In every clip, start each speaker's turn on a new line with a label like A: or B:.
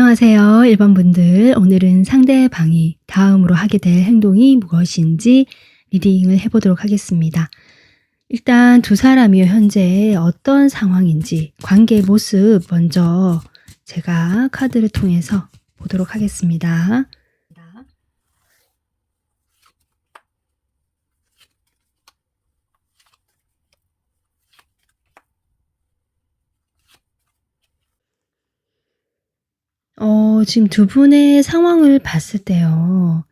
A: 안녕하세요. 1번 분들. 오늘은 상대방이 다음으로 하게 될 행동이 무엇인지 리딩을 해보도록 하겠습니다. 일단 두 사람이 현재 어떤 상황인지 관계의 모습 먼저 제가 카드를 통해서 보도록 하겠습니다. 지금 두 분의 상황을 봤을 때요.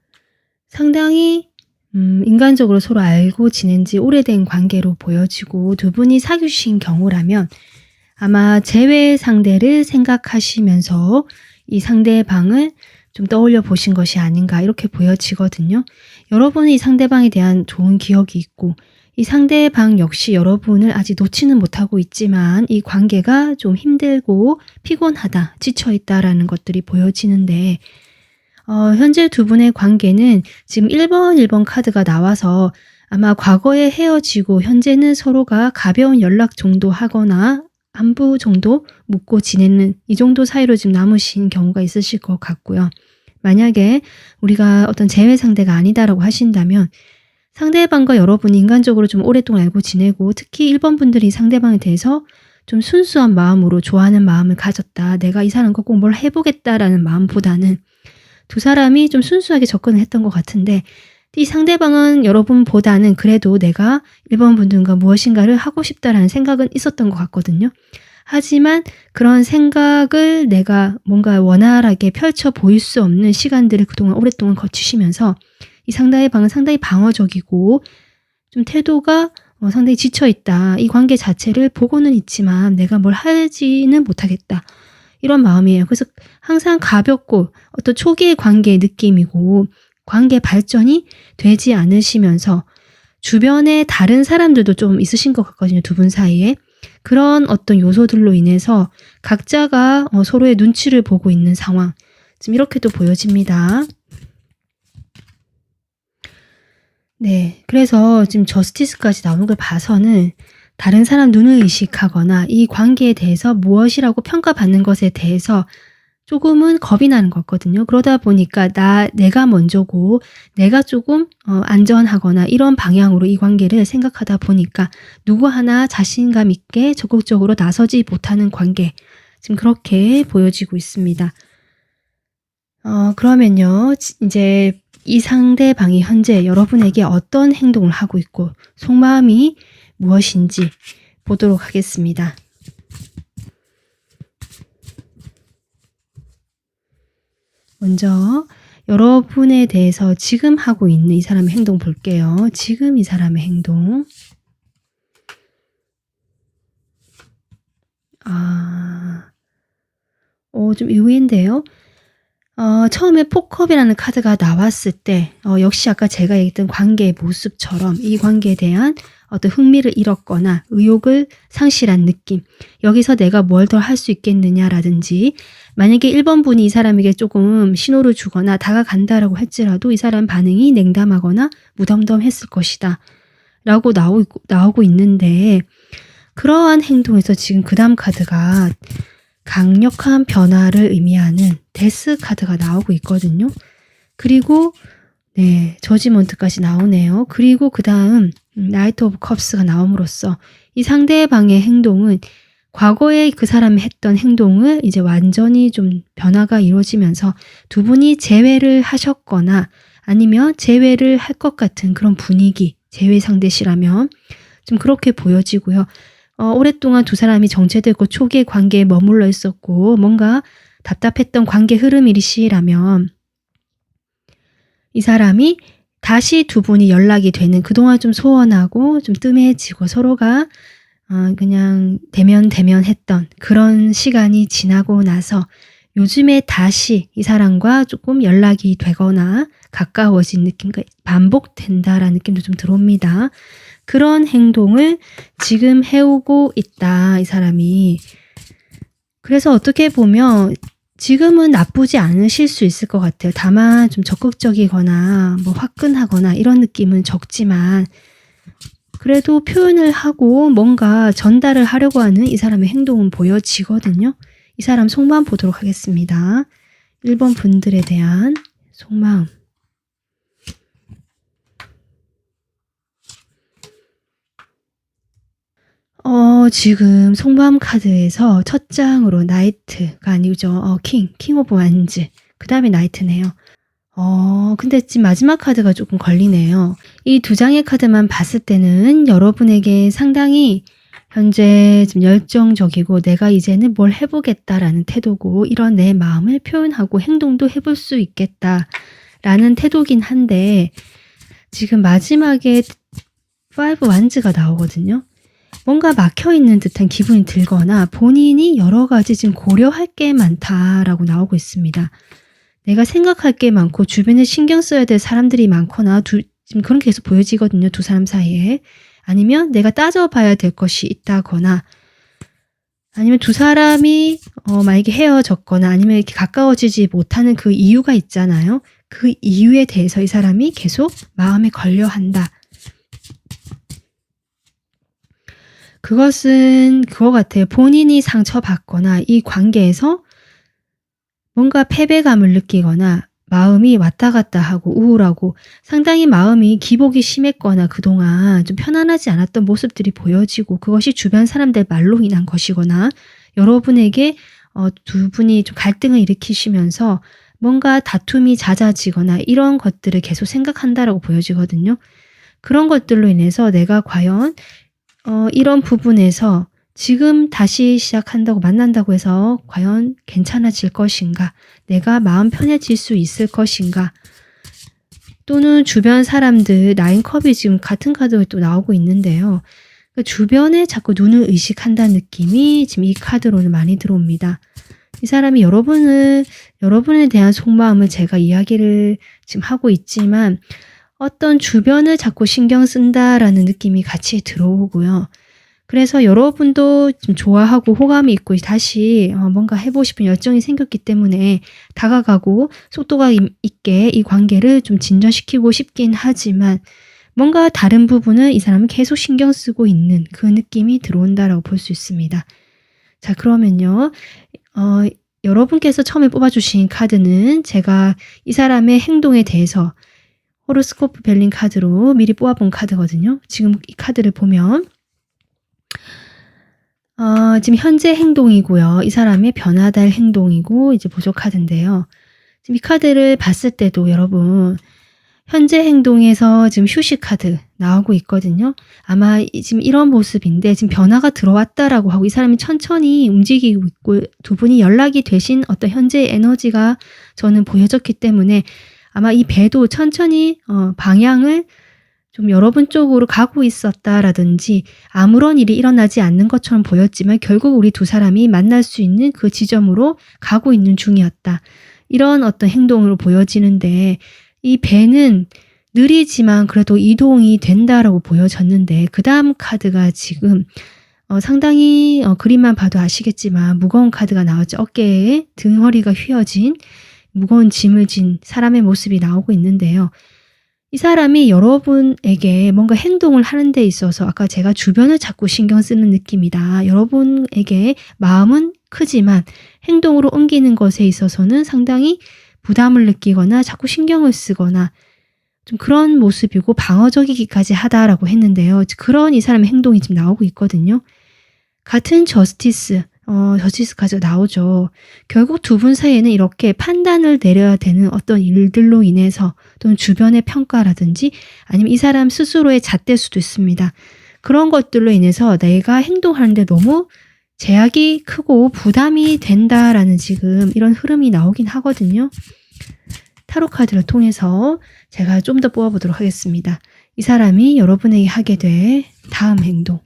A: 상당히 인간적으로 서로 알고 지낸 지 오래된 관계로 보여지고 두 분이 사귀신 경우라면 아마 재회 상대를 생각하시면서 이 상대방을 좀 떠올려 보신 것이 아닌가 이렇게 보여지거든요. 여러분은 이 상대방에 대한 좋은 기억이 있고 이 상대방 역시 여러분을 아직 놓지는 못하고 있지만 이 관계가 좀 힘들고 피곤하다, 지쳐있다라는 것들이 보여지는데 현재 두 분의 관계는 지금 1번 카드가 나와서 아마 과거에 헤어지고 현재는 서로가 가벼운 연락 정도 하거나 안부 정도 묻고 지내는 이 정도 사이로 지금 남으신 경우가 있으실 것 같고요. 만약에 우리가 어떤 재회 상대가 아니다라고 하신다면 상대방과 여러분이 인간적으로 좀 오랫동안 알고 지내고 특히 1번 분들이 상대방에 대해서 좀 순수한 마음으로 좋아하는 마음을 가졌다. 내가 이 사람과 꼭 뭘 해보겠다라는 마음보다는 두 사람이 좀 순수하게 접근을 했던 것 같은데 이 상대방은 여러분보다는 그래도 내가 1번 분들과 무엇인가를 하고 싶다라는 생각은 있었던 것 같거든요. 하지만 그런 생각을 내가 뭔가 원활하게 펼쳐 보일 수 없는 시간들을 그동안 오랫동안 거치시면서 이 상대방은 상당히 방어적이고 좀 태도가 상당히 지쳐있다. 이 관계 자체를 보고는 있지만 내가 뭘 하지는 못하겠다. 이런 마음이에요. 그래서 항상 가볍고 어떤 초기의 관계의 느낌이고 관계 발전이 되지 않으시면서 주변에 다른 사람들도 좀 있으신 것 같거든요. 두 분 사이에. 그런 어떤 요소들로 인해서 각자가 서로의 눈치를 보고 있는 상황. 지금 이렇게도 보여집니다. 네, 그래서 지금 저스티스까지 나오는 걸 봐서는 다른 사람 눈을 의식하거나 이 관계에 대해서 무엇이라고 평가받는 것에 대해서 조금은 겁이 나는 것 같거든요. 그러다 보니까 내가 먼저고 내가 조금 안전하거나 이런 방향으로 이 관계를 생각하다 보니까 누구 하나 자신감 있게 적극적으로 나서지 못하는 관계. 지금 그렇게 보여지고 있습니다. 그러면요. 이제 이 상대방이 현재 여러분에게 어떤 행동을 하고 있고 속마음이 무엇인지 보도록 하겠습니다. 먼저 여러분에 대해서 지금 하고 있는 이 사람의 행동 볼게요. 지금 이 사람의 행동. 좀 의외인데요. 처음에 포컵이라는 카드가 나왔을 때 역시 아까 제가 얘기했던 관계의 모습처럼 이 관계에 대한 어떤 흥미를 잃었거나 의욕을 상실한 느낌. 여기서 내가 뭘 더 할 수 있겠느냐라든지 만약에 1번 분이 이 사람에게 조금 신호를 주거나 다가간다라고 할지라도 이 사람 반응이 냉담하거나 무덤덤했을 것이다. 라고 나오고 있는데 그러한 행동에서 지금 그 다음 카드가 강력한 변화를 의미하는 데스 카드가 나오고 있거든요. 그리고 네, 저지먼트까지 나오네요. 그리고 그 다음 나이트 오브 컵스가 나옴으로써 이 상대방의 행동은 과거에 그 사람이 했던 행동을 이제 완전히 좀 변화가 이루어지면서 두 분이 재회를 하셨거나 아니면 재회를 할 것 같은 그런 분위기, 재회 상대시라면 좀 그렇게 보여지고요. 오랫동안 두 사람이 정체되고 초기의 관계에 머물러 있었고 뭔가 답답했던 관계 흐름이시라면 이 사람이 다시 두 분이 연락이 되는 그동안 좀 소원하고 좀 뜸해지고 서로가 그냥 대면했던 그런 시간이 지나고 나서 요즘에 다시 이 사람과 조금 연락이 되거나 가까워진 느낌, 반복된다라는 느낌도 좀 들어옵니다. 그런 행동을 지금 해오고 있다, 이 사람이. 그래서 어떻게 보면 지금은 나쁘지 않으실 수 있을 것 같아요. 다만 좀 적극적이거나 뭐 화끈하거나 이런 느낌은 적지만 그래도 표현을 하고 뭔가 전달을 하려고 하는 이 사람의 행동은 보여지거든요. 이 사람 속마음 보도록 하겠습니다. 1번 분들에 대한 속마음. 지금 속마음 카드에서 첫 장으로 나이트가 아니죠. 킹 오브 완즈. 그 다음에 나이트네요. 근데 지금 마지막 카드가 조금 걸리네요. 이 두 장의 카드만 봤을 때는 여러분에게 상당히 현재 좀 열정적이고 내가 이제는 뭘 해보겠다라는 태도고 이런 내 마음을 표현하고 행동도 해볼 수 있겠다라는 태도긴 한데 지금 마지막에 5 완즈가 나오거든요. 뭔가 막혀있는 듯한 기분이 들거나 본인이 여러 가지 지금 고려할 게 많다라고 나오고 있습니다. 내가 생각할 게 많고 주변에 신경 써야 될 사람들이 많거나 지금 그런 게 계속 보여지거든요. 두 사람 사이에. 아니면 내가 따져봐야 될 것이 있다거나 아니면 두 사람이 만약에 헤어졌거나 아니면 이렇게 가까워지지 못하는 그 이유가 있잖아요. 그 이유에 대해서 이 사람이 계속 마음에 걸려한다. 그것은 그거 같아요. 본인이 상처받거나 이 관계에서 뭔가 패배감을 느끼거나 마음이 왔다 갔다 하고 우울하고 상당히 마음이 기복이 심했거나 그동안 좀 편안하지 않았던 모습들이 보여지고 그것이 주변 사람들 말로 인한 것이거나 여러분에게 두 분이 좀 갈등을 일으키시면서 뭔가 다툼이 잦아지거나 이런 것들을 계속 생각한다라고 보여지거든요. 그런 것들로 인해서 내가 과연 이런 부분에서 지금 다시 시작한다고 만난다고 해서 과연 괜찮아질 것인가? 내가 마음 편해질 수 있을 것인가? 또는 주변 사람들, 나인컵이 지금 같은 카드가 또 나오고 있는데요. 그 주변에 자꾸 눈을 의식한다는 느낌이 지금 이 카드로는 많이 들어옵니다. 이 사람이 여러분에 대한 속마음을 제가 이야기를 지금 하고 있지만 어떤 주변을 자꾸 신경 쓴다라는 느낌이 같이 들어오고요. 그래서 여러분도 좀 좋아하고 호감이 있고 다시 뭔가 해보고 싶은 열정이 생겼기 때문에 다가가고 속도가 있게 이 관계를 좀 진전시키고 싶긴 하지만 뭔가 다른 부분은 이 사람은 계속 신경 쓰고 있는 그 느낌이 들어온다라고 볼 수 있습니다. 자, 그러면요. 여러분께서 처음에 뽑아주신 카드는 제가 이 사람의 행동에 대해서 호로스코프 벨링 카드로 미리 뽑아본 카드거든요. 지금 이 카드를 보면 지금 현재 행동이고요. 이 사람의 변화될 행동이고 이제 보조 카드인데요. 지금 이 카드를 봤을 때도 여러분 현재 행동에서 지금 휴식 카드 나오고 있거든요. 아마 지금 이런 모습인데 지금 변화가 들어왔다라고 하고 이 사람이 천천히 움직이고 있고 두 분이 연락이 되신 어떤 현재의 에너지가 저는 보여졌기 때문에 아마 이 배도 천천히 방향을 좀 여러분 쪽으로 가고 있었다라든지 아무런 일이 일어나지 않는 것처럼 보였지만 결국 우리 두 사람이 만날 수 있는 그 지점으로 가고 있는 중이었다. 이런 어떤 행동으로 보여지는데 이 배는 느리지만 그래도 이동이 된다라고 보여졌는데 그 다음 카드가 지금 상당히 그림만 봐도 아시겠지만 무거운 카드가 나왔죠. 어깨에 등허리가 휘어진 무거운 짐을 진 사람의 모습이 나오고 있는데요. 이 사람이 여러분에게 뭔가 행동을 하는 데 있어서 아까 제가 주변을 자꾸 신경 쓰는 느낌이다. 여러분에게 마음은 크지만 행동으로 옮기는 것에 있어서는 상당히 부담을 느끼거나 자꾸 신경을 쓰거나 좀 그런 모습이고 방어적이기까지 하다라고 했는데요. 그런 이 사람의 행동이 지금 나오고 있거든요. 같은 저스티스 가지고 나오죠. 결국 두 분 사이에는 이렇게 판단을 내려야 되는 어떤 일들로 인해서 또는 주변의 평가라든지 아니면 이 사람 스스로의 잣대일 수도 있습니다. 그런 것들로 인해서 내가 행동하는데 너무 제약이 크고 부담이 된다라는 지금 이런 흐름이 나오긴 하거든요. 타로 카드를 통해서 제가 좀 더 뽑아보도록 하겠습니다. 이 사람이 여러분에게 하게 될 다음 행동.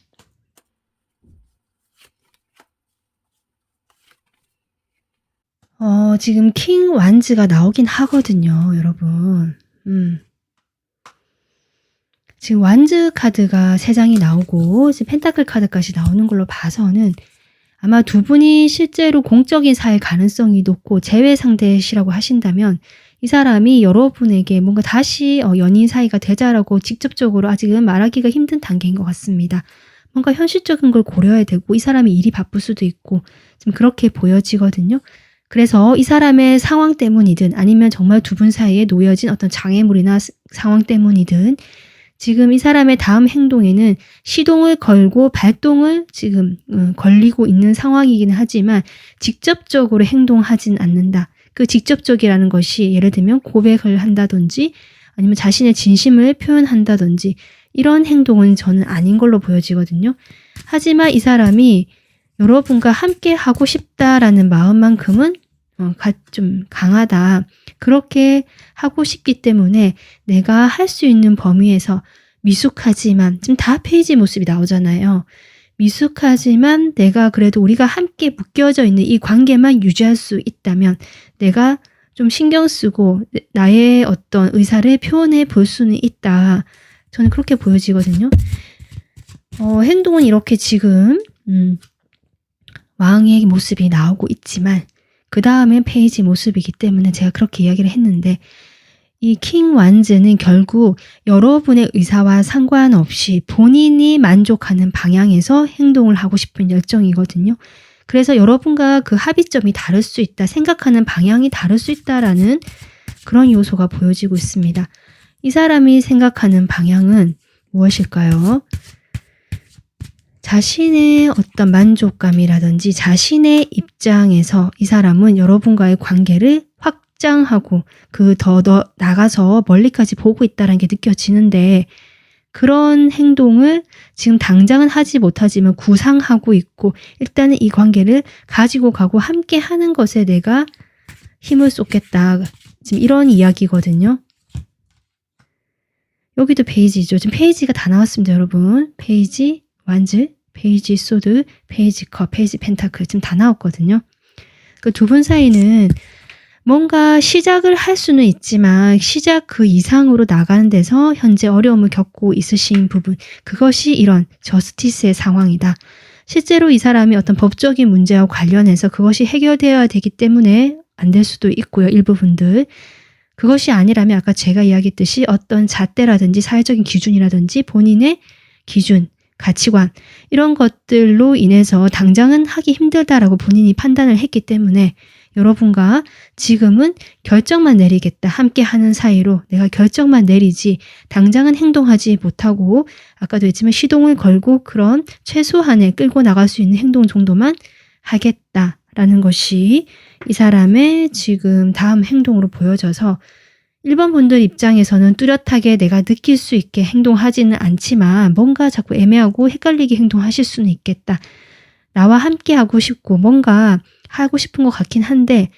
A: 지금 킹 완즈가 나오긴 하거든요, 여러분. 지금 완즈 카드가 3장이 나오고 지금 펜타클 카드까지 나오는 걸로 봐서는 아마 두 분이 실제로 공적인 사이일 가능성이 높고 재회 상대시라고 하신다면 이 사람이 여러분에게 뭔가 다시 연인 사이가 되자라고 직접적으로 아직은 말하기가 힘든 단계인 것 같습니다. 뭔가 현실적인 걸 고려해야 되고 이 사람이 일이 바쁠 수도 있고 좀 그렇게 보여지거든요. 그래서 이 사람의 상황 때문이든 아니면 정말 두 분 사이에 놓여진 어떤 장애물이나 상황 때문이든 지금 이 사람의 다음 행동에는 시동을 걸고 발동을 지금 걸리고 있는 상황이긴 하지만 직접적으로 행동하진 않는다. 그 직접적이라는 것이 예를 들면 고백을 한다든지 아니면 자신의 진심을 표현한다든지 이런 행동은 저는 아닌 걸로 보여지거든요. 하지만 이 사람이 여러분과 함께 하고 싶다라는 마음만큼은 좀 강하다. 그렇게 하고 싶기 때문에 내가 할 수 있는 범위에서 미숙하지만 지금 다 페이지 모습이 나오잖아요. 미숙하지만 내가 그래도 우리가 함께 묶여져 있는 이 관계만 유지할 수 있다면 내가 좀 신경 쓰고 나의 어떤 의사를 표현해 볼 수는 있다. 저는 그렇게 보여지거든요. 행동은 이렇게 지금 왕의 모습이 나오고 있지만 그 다음에 페이지 모습이기 때문에 제가 그렇게 이야기를 했는데 이 킹 완즈는 결국 여러분의 의사와 상관없이 본인이 만족하는 방향에서 행동을 하고 싶은 열정이거든요. 그래서 여러분과 그 합의점이 다를 수 있다, 생각하는 방향이 다를 수 있다라는 그런 요소가 보여지고 있습니다. 이 사람이 생각하는 방향은 무엇일까요? 자신의 어떤 만족감이라든지 자신의 입장에서 이 사람은 여러분과의 관계를 확장하고 더 나가서 멀리까지 보고 있다는 게 느껴지는데 그런 행동을 지금 당장은 하지 못하지만 구상하고 있고 일단은 이 관계를 가지고 가고 함께 하는 것에 내가 힘을 쏟겠다. 지금 이런 이야기거든요. 여기도 페이지죠. 지금 페이지가 다 나왔습니다, 여러분. 페이지 완즈, 페이지 소드, 페이지 컵, 페이지 펜타클 지금 다 나왔거든요. 그 두 분 사이는 뭔가 시작을 할 수는 있지만 시작 그 이상으로 나가는 데서 현재 어려움을 겪고 있으신 부분, 그것이 이런 저스티스의 상황이다. 실제로 이 사람이 어떤 법적인 문제와 관련해서 그것이 해결되어야 되기 때문에 안 될 수도 있고요. 일부분들. 그것이 아니라면 아까 제가 이야기했듯이 어떤 잣대라든지 사회적인 기준이라든지 본인의 기준, 가치관 이런 것들로 인해서 당장은 하기 힘들다라고 본인이 판단을 했기 때문에 여러분과 지금은 결정만 내리겠다. 함께 하는 사이로 내가 결정만 내리지 당장은 행동하지 못하고 아까도 했지만 시동을 걸고 그런 최소한의 끌고 나갈 수 있는 행동 정도만 하겠다라는 것이 이 사람의 지금 다음 행동으로 보여져서 1번 분들 입장에서는 뚜렷하게 내가 느낄 수 있게 행동하지는 않지만 뭔가 자꾸 애매하고 헷갈리게 행동하실 수는 있겠다. 나와 함께 하고 싶고 뭔가 하고 싶은 것 같긴 한데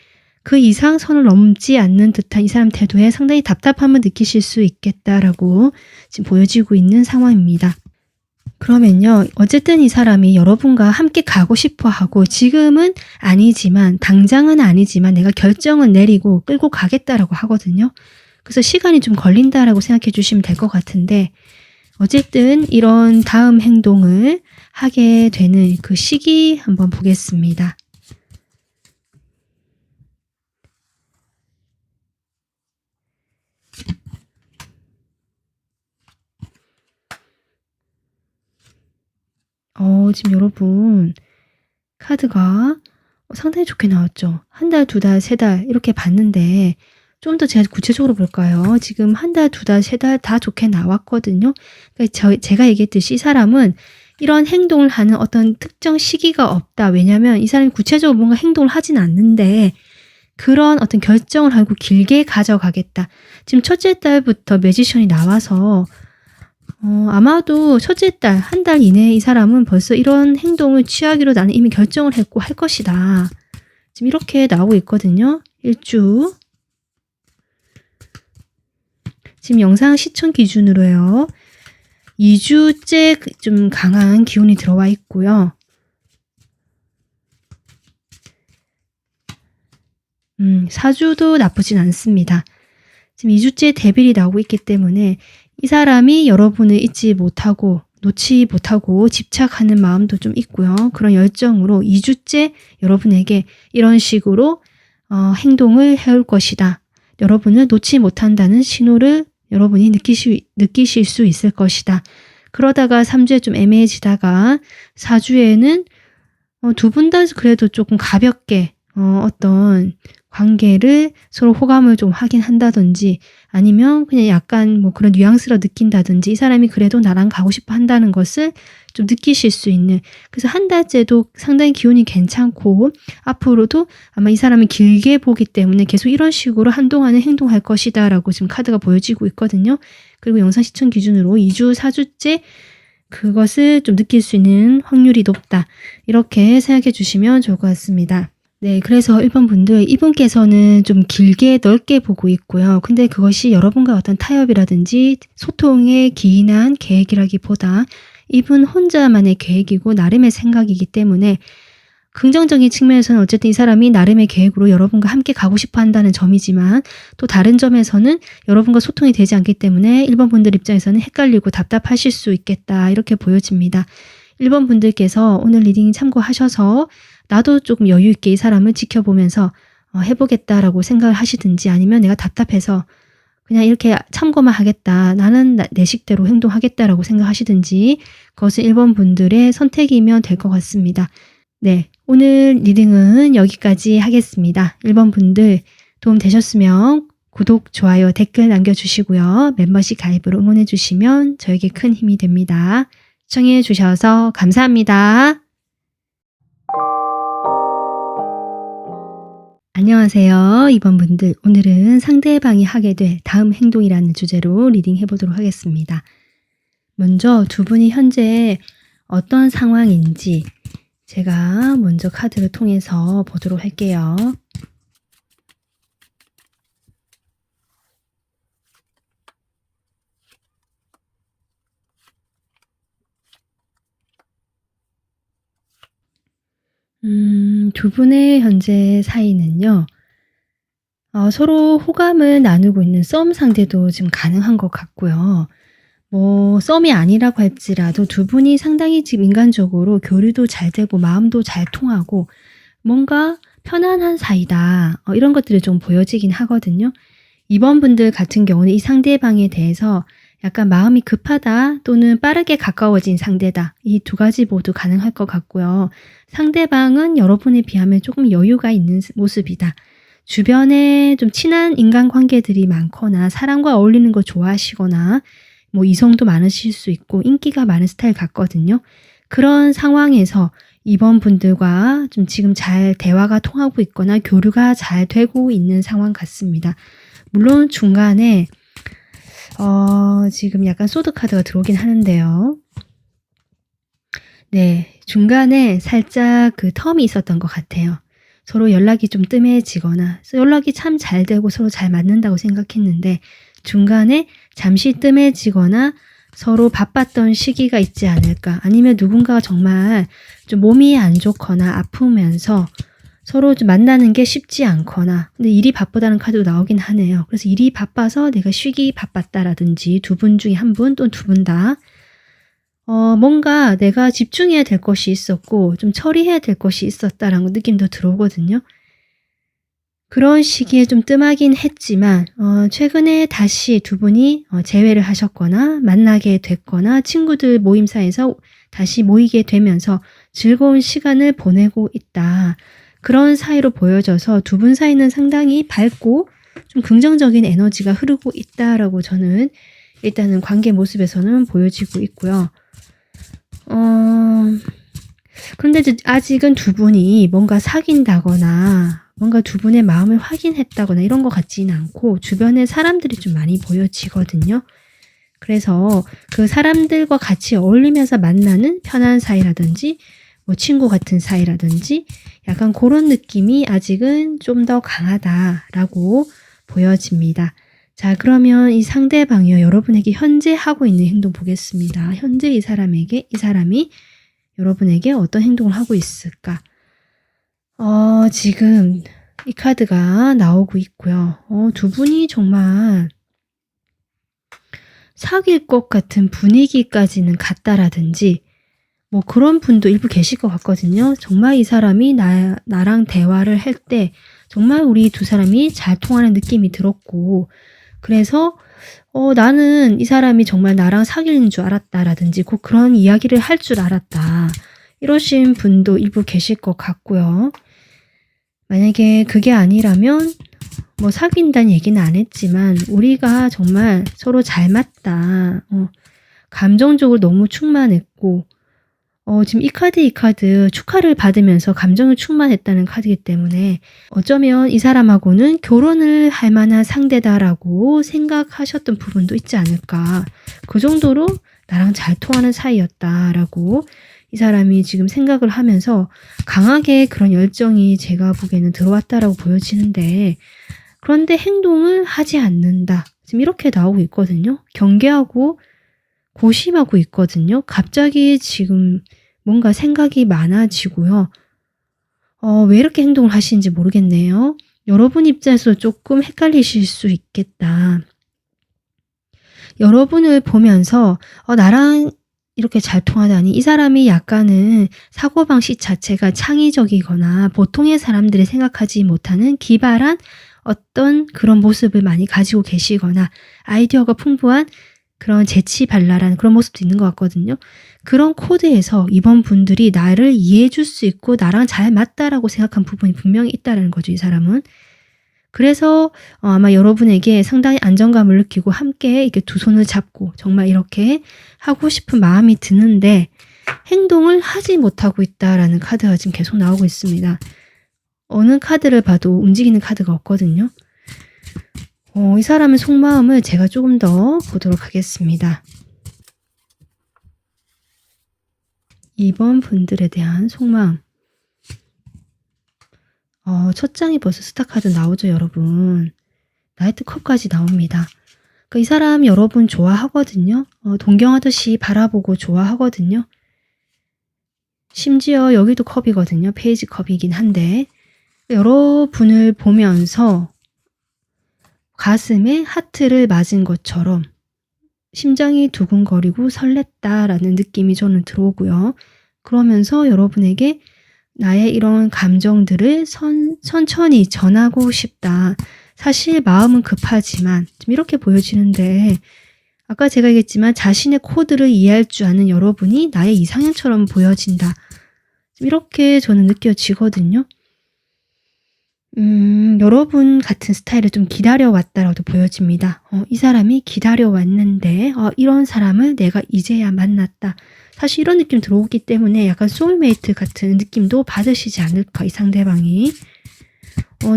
A: 그 이상 선을 넘지 않는 듯한 이 사람 태도에 상당히 답답함을 느끼실 수 있겠다라고 지금 보여지고 있는 상황입니다. 그러면요. 어쨌든 이 사람이 여러분과 함께 가고 싶어 하고 지금은 아니지만 당장은 아니지만 내가 결정은 내리고 끌고 가겠다라고 하거든요. 그래서 시간이 좀 걸린다라고 생각해 주시면 될 것 같은데 어쨌든 이런 다음 행동을 하게 되는 그 시기 한번 보겠습니다. 지금 여러분 카드가 상당히 좋게 나왔죠. 한 달, 두 달, 세 달 이렇게 봤는데 좀 더 제가 구체적으로 볼까요? 지금 한 달, 두 달, 세 달 다 좋게 나왔거든요. 그러니까 제가 얘기했듯이 이 사람은 이런 행동을 하는 어떤 특정 시기가 없다. 왜냐하면 이 사람이 구체적으로 뭔가 행동을 하진 않는데 그런 어떤 결정을 하고 길게 가져가겠다. 지금 첫째 달부터 매지션이 나와서 아마도 첫째 달, 한 달 이내에 이 사람은 벌써 이런 행동을 취하기로 나는 이미 결정을 했고 할 것이다. 지금 이렇게 나오고 있거든요. 1주. 지금 영상 시청 기준으로요. 2주째 좀 강한 기운이 들어와 있고요. 4주도 나쁘진 않습니다. 지금 2주째 데빌이 나오고 있기 때문에 이 사람이 여러분을 잊지 못하고 놓지 못하고 집착하는 마음도 좀 있고요. 그런 열정으로 2주째 여러분에게 이런 식으로 행동을 해올 것이다. 여러분을 놓지 못한다는 신호를 여러분이 느끼실 수 있을 것이다. 그러다가 3주에 좀 애매해지다가 4주에는 두 분 다 그래도 조금 가볍게 어떤 관계를 서로 호감을 좀 확인한다든지 아니면 그냥 약간 뭐 그런 뉘앙스로 느낀다든지 이 사람이 그래도 나랑 가고 싶어 한다는 것을 좀 느끼실 수 있는 그래서 한 달째도 상당히 기운이 괜찮고 앞으로도 아마 이 사람을 길게 보기 때문에 계속 이런 식으로 한동안은 행동할 것이다 라고 지금 카드가 보여지고 있거든요. 그리고 영상 시청 기준으로 2주, 4주째 그것을 좀 느낄 수 있는 확률이 높다. 이렇게 생각해 주시면 좋을 것 같습니다. 네, 그래서 1번 분들 이분께서는 좀 길게 넓게 보고 있고요. 근데 그것이 여러분과 어떤 타협이라든지 소통에 기인한 계획이라기보다 이분 혼자만의 계획이고 나름의 생각이기 때문에 긍정적인 측면에서는 어쨌든 이 사람이 나름의 계획으로 여러분과 함께 가고 싶어 한다는 점이지만 또 다른 점에서는 여러분과 소통이 되지 않기 때문에 1번 분들 입장에서는 헷갈리고 답답하실 수 있겠다 이렇게 보여집니다. 1번 분들께서 오늘 리딩 참고하셔서 나도 조금 여유 있게 이 사람을 지켜보면서 해보겠다라고 생각을 하시든지 아니면 내가 답답해서 그냥 이렇게 참고만 하겠다. 나는 내 식대로 행동하겠다라고 생각하시든지 그것은 1번 분들의 선택이면 될 것 같습니다. 네, 오늘 리딩은 여기까지 하겠습니다. 1번 분들 도움 되셨으면 구독, 좋아요, 댓글 남겨주시고요. 멤버십 가입으로 응원해주시면 저에게 큰 힘이 됩니다. 시청해주셔서 감사합니다. 안녕하세요. 2번 분들 오늘은 상대방이 하게 될 다음 행동이라는 주제로 리딩 해보도록 하겠습니다. 먼저 두 분이 현재 어떤 상황인지 제가 먼저 카드를 통해서 보도록 할게요. 두 분의 현재 사이는요. 서로 호감을 나누고 있는 썸 상대도 지금 가능한 것 같고요. 뭐 썸이 아니라고 할지라도 두 분이 상당히 지금 인간적으로 교류도 잘 되고 마음도 잘 통하고 뭔가 편안한 사이다. 이런 것들이 좀 보여지긴 하거든요. 2번 분들 같은 경우는 이 상대방에 대해서 약간 마음이 급하다 또는 빠르게 가까워진 상대다. 이 두 가지 모두 가능할 것 같고요. 상대방은 여러분에 비하면 조금 여유가 있는 모습이다. 주변에 좀 친한 인간관계들이 많거나 사람과 어울리는 거 좋아하시거나 뭐 이성도 많으실 수 있고 인기가 많은 스타일 같거든요. 그런 상황에서 2번 분들과 좀 지금 잘 대화가 통하고 있거나 교류가 잘 되고 있는 상황 같습니다. 물론 중간에 지금 약간 소드 카드가 들어오긴 하는데요. 네, 중간에 살짝 그 텀이 있었던 것 같아요. 서로 연락이 좀 뜸해지거나 연락이 참 잘 되고 서로 잘 맞는다고 생각했는데 중간에 잠시 뜸해지거나 서로 바빴던 시기가 있지 않을까 아니면 누군가가 정말 좀 몸이 안 좋거나 아프면서 서로 좀 만나는 게 쉽지 않거나 근데 일이 바쁘다는 카드도 나오긴 하네요. 그래서 일이 바빠서 내가 쉬기 바빴다라든지 두 분 중에 한 분 또는 두 분 다 뭔가 내가 집중해야 될 것이 있었고 좀 처리해야 될 것이 있었다라는 느낌도 들어오거든요. 그런 시기에 좀 뜸하긴 했지만 최근에 다시 두 분이 재회를 하셨거나 만나게 됐거나 친구들 모임사에서 다시 모이게 되면서 즐거운 시간을 보내고 있다. 그런 사이로 보여져서 두 분 사이는 상당히 밝고 좀 긍정적인 에너지가 흐르고 있다라고 저는 일단은 관계 모습에서는 보여지고 있고요. 그런데 아직은 두 분이 뭔가 사귄다거나 뭔가 두 분의 마음을 확인했다거나 이런 것 같지는 않고 주변에 사람들이 좀 많이 보여지거든요. 그래서 그 사람들과 같이 어울리면서 만나는 편한 사이라든지 뭐 친구 같은 사이라든지 약간 그런 느낌이 아직은 좀 더 강하다라고 보여집니다. 자, 그러면 이 상대방이요. 여러분에게 현재 하고 있는 행동 보겠습니다. 현재 이 사람이 여러분에게 어떤 행동을 하고 있을까? 지금 이 카드가 나오고 있고요. 두 분이 정말 사귈 것 같은 분위기까지는 같다라든지 뭐 그런 분도 일부 계실 것 같거든요. 정말 이 사람이 나랑 대화를 할 때 정말 우리 두 사람이 잘 통하는 느낌이 들었고 그래서 나는 이 사람이 정말 나랑 사귀는 줄 알았다라든지 꼭 그런 이야기를 할 줄 알았다. 이러신 분도 일부 계실 것 같고요. 만약에 그게 아니라면 뭐 사귄다는 얘기는 안 했지만 우리가 정말 서로 잘 맞다. 감정적으로 너무 충만했고 지금 이 카드 축하를 받으면서 감정이 충만했다는 카드이기 때문에 어쩌면 이 사람하고는 결혼을 할 만한 상대다라고 생각하셨던 부분도 있지 않을까. 그 정도로 나랑 잘 통하는 사이였다라고 이 사람이 지금 생각을 하면서 강하게 그런 열정이 제가 보기에는 들어왔다라고 보여지는데, 그런데 행동을 하지 않는다. 지금 이렇게 나오고 있거든요. 경계하고 고심하고 있거든요. 갑자기 지금 뭔가 생각이 많아지고요. 왜 이렇게 행동을 하시는지 모르겠네요. 여러분 입장에서 조금 헷갈리실 수 있겠다. 여러분을 보면서 나랑 이렇게 잘 통하다니, 이 사람이 약간은 사고방식 자체가 창의적이거나 보통의 사람들이 생각하지 못하는 기발한 어떤 그런 모습을 많이 가지고 계시거나 아이디어가 풍부한 그런 재치발랄한 그런 모습도 있는 것 같거든요. 그런 코드에서 이번 분들이 나를 이해해 줄 수 있고 나랑 잘 맞다라고 생각한 부분이 분명히 있다는 거죠, 이 사람은. 그래서 아마 여러분에게 상당히 안정감을 느끼고 함께 이렇게 두 손을 잡고 정말 이렇게 하고 싶은 마음이 드는데 행동을 하지 못하고 있다라는 카드가 지금 계속 나오고 있습니다. 어느 카드를 봐도 움직이는 카드가 없거든요. 이 사람의 속마음을 제가 조금 더 보도록 하겠습니다. 이번 분들에 대한 속마음. 첫 장이 벌써 스타 카드 나오죠, 여러분. 나이트 컵까지 나옵니다. 그러니까 이 사람 여러분 좋아하거든요. 동경하듯이 바라보고 좋아하거든요. 심지어 여기도 컵이거든요. 페이지 컵이긴 한데 여러분을 보면서 가슴에 하트를 맞은 것처럼 심장이 두근거리고 설렜다라는 느낌이 저는 들어오고요. 그러면서 여러분에게 나의 이런 감정들을 천천히 전하고 싶다. 사실 마음은 급하지만 좀 이렇게 보여지는데, 아까 제가 얘기했지만 자신의 코드를 이해할 줄 아는 여러분이 나의 이상형처럼 보여진다. 좀 이렇게 저는 느껴지거든요. 여러분 같은 스타일을 좀 기다려왔다라도 보여집니다. 이 사람이 기다려왔는데 이런 사람을 내가 이제야 만났다. 사실 이런 느낌 들어오기 때문에 약간 소울메이트 같은 느낌도 받으시지 않을까, 이 상대방이.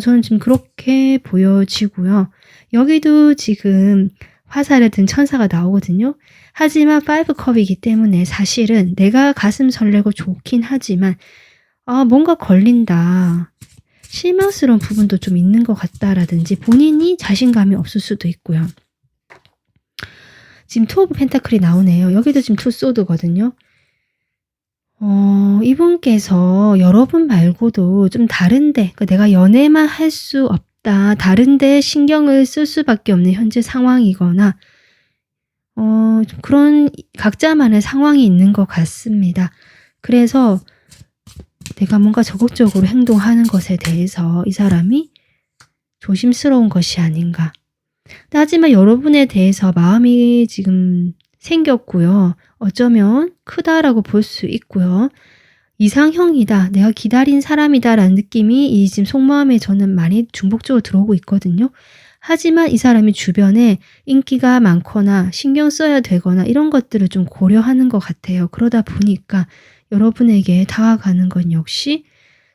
A: 저는 지금 그렇게 보여지고요. 여기도 지금 화살을 든 천사가 나오거든요. 하지만 5컵이기 때문에 사실은 내가 가슴 설레고 좋긴 하지만 뭔가 걸린다. 실망스러운 부분도 좀 있는 것 같다라든지 본인이 자신감이 없을 수도 있고요. 지금 투 오브 펜타클이 나오네요. 여기도 지금 투 소드거든요. 이분께서 여러분 말고도 좀 다른데, 그러니까 내가 연애만 할 수 없다, 다른데 신경을 쓸 수밖에 없는 현재 상황이거나 좀 그런 각자만의 상황이 있는 것 같습니다. 그래서 내가 뭔가 적극적으로 행동하는 것에 대해서 이 사람이 조심스러운 것이 아닌가. 하지만 여러분에 대해서 마음이 지금 생겼고요. 어쩌면 크다라고 볼 수 있고요. 이상형이다, 내가 기다린 사람이다 라는 느낌이 이 지금 속마음에 저는 많이 중복적으로 들어오고 있거든요. 하지만 이 사람이 주변에 인기가 많거나 신경 써야 되거나 이런 것들을 좀 고려하는 것 같아요. 그러다 보니까 여러분에게 다가가는 건 역시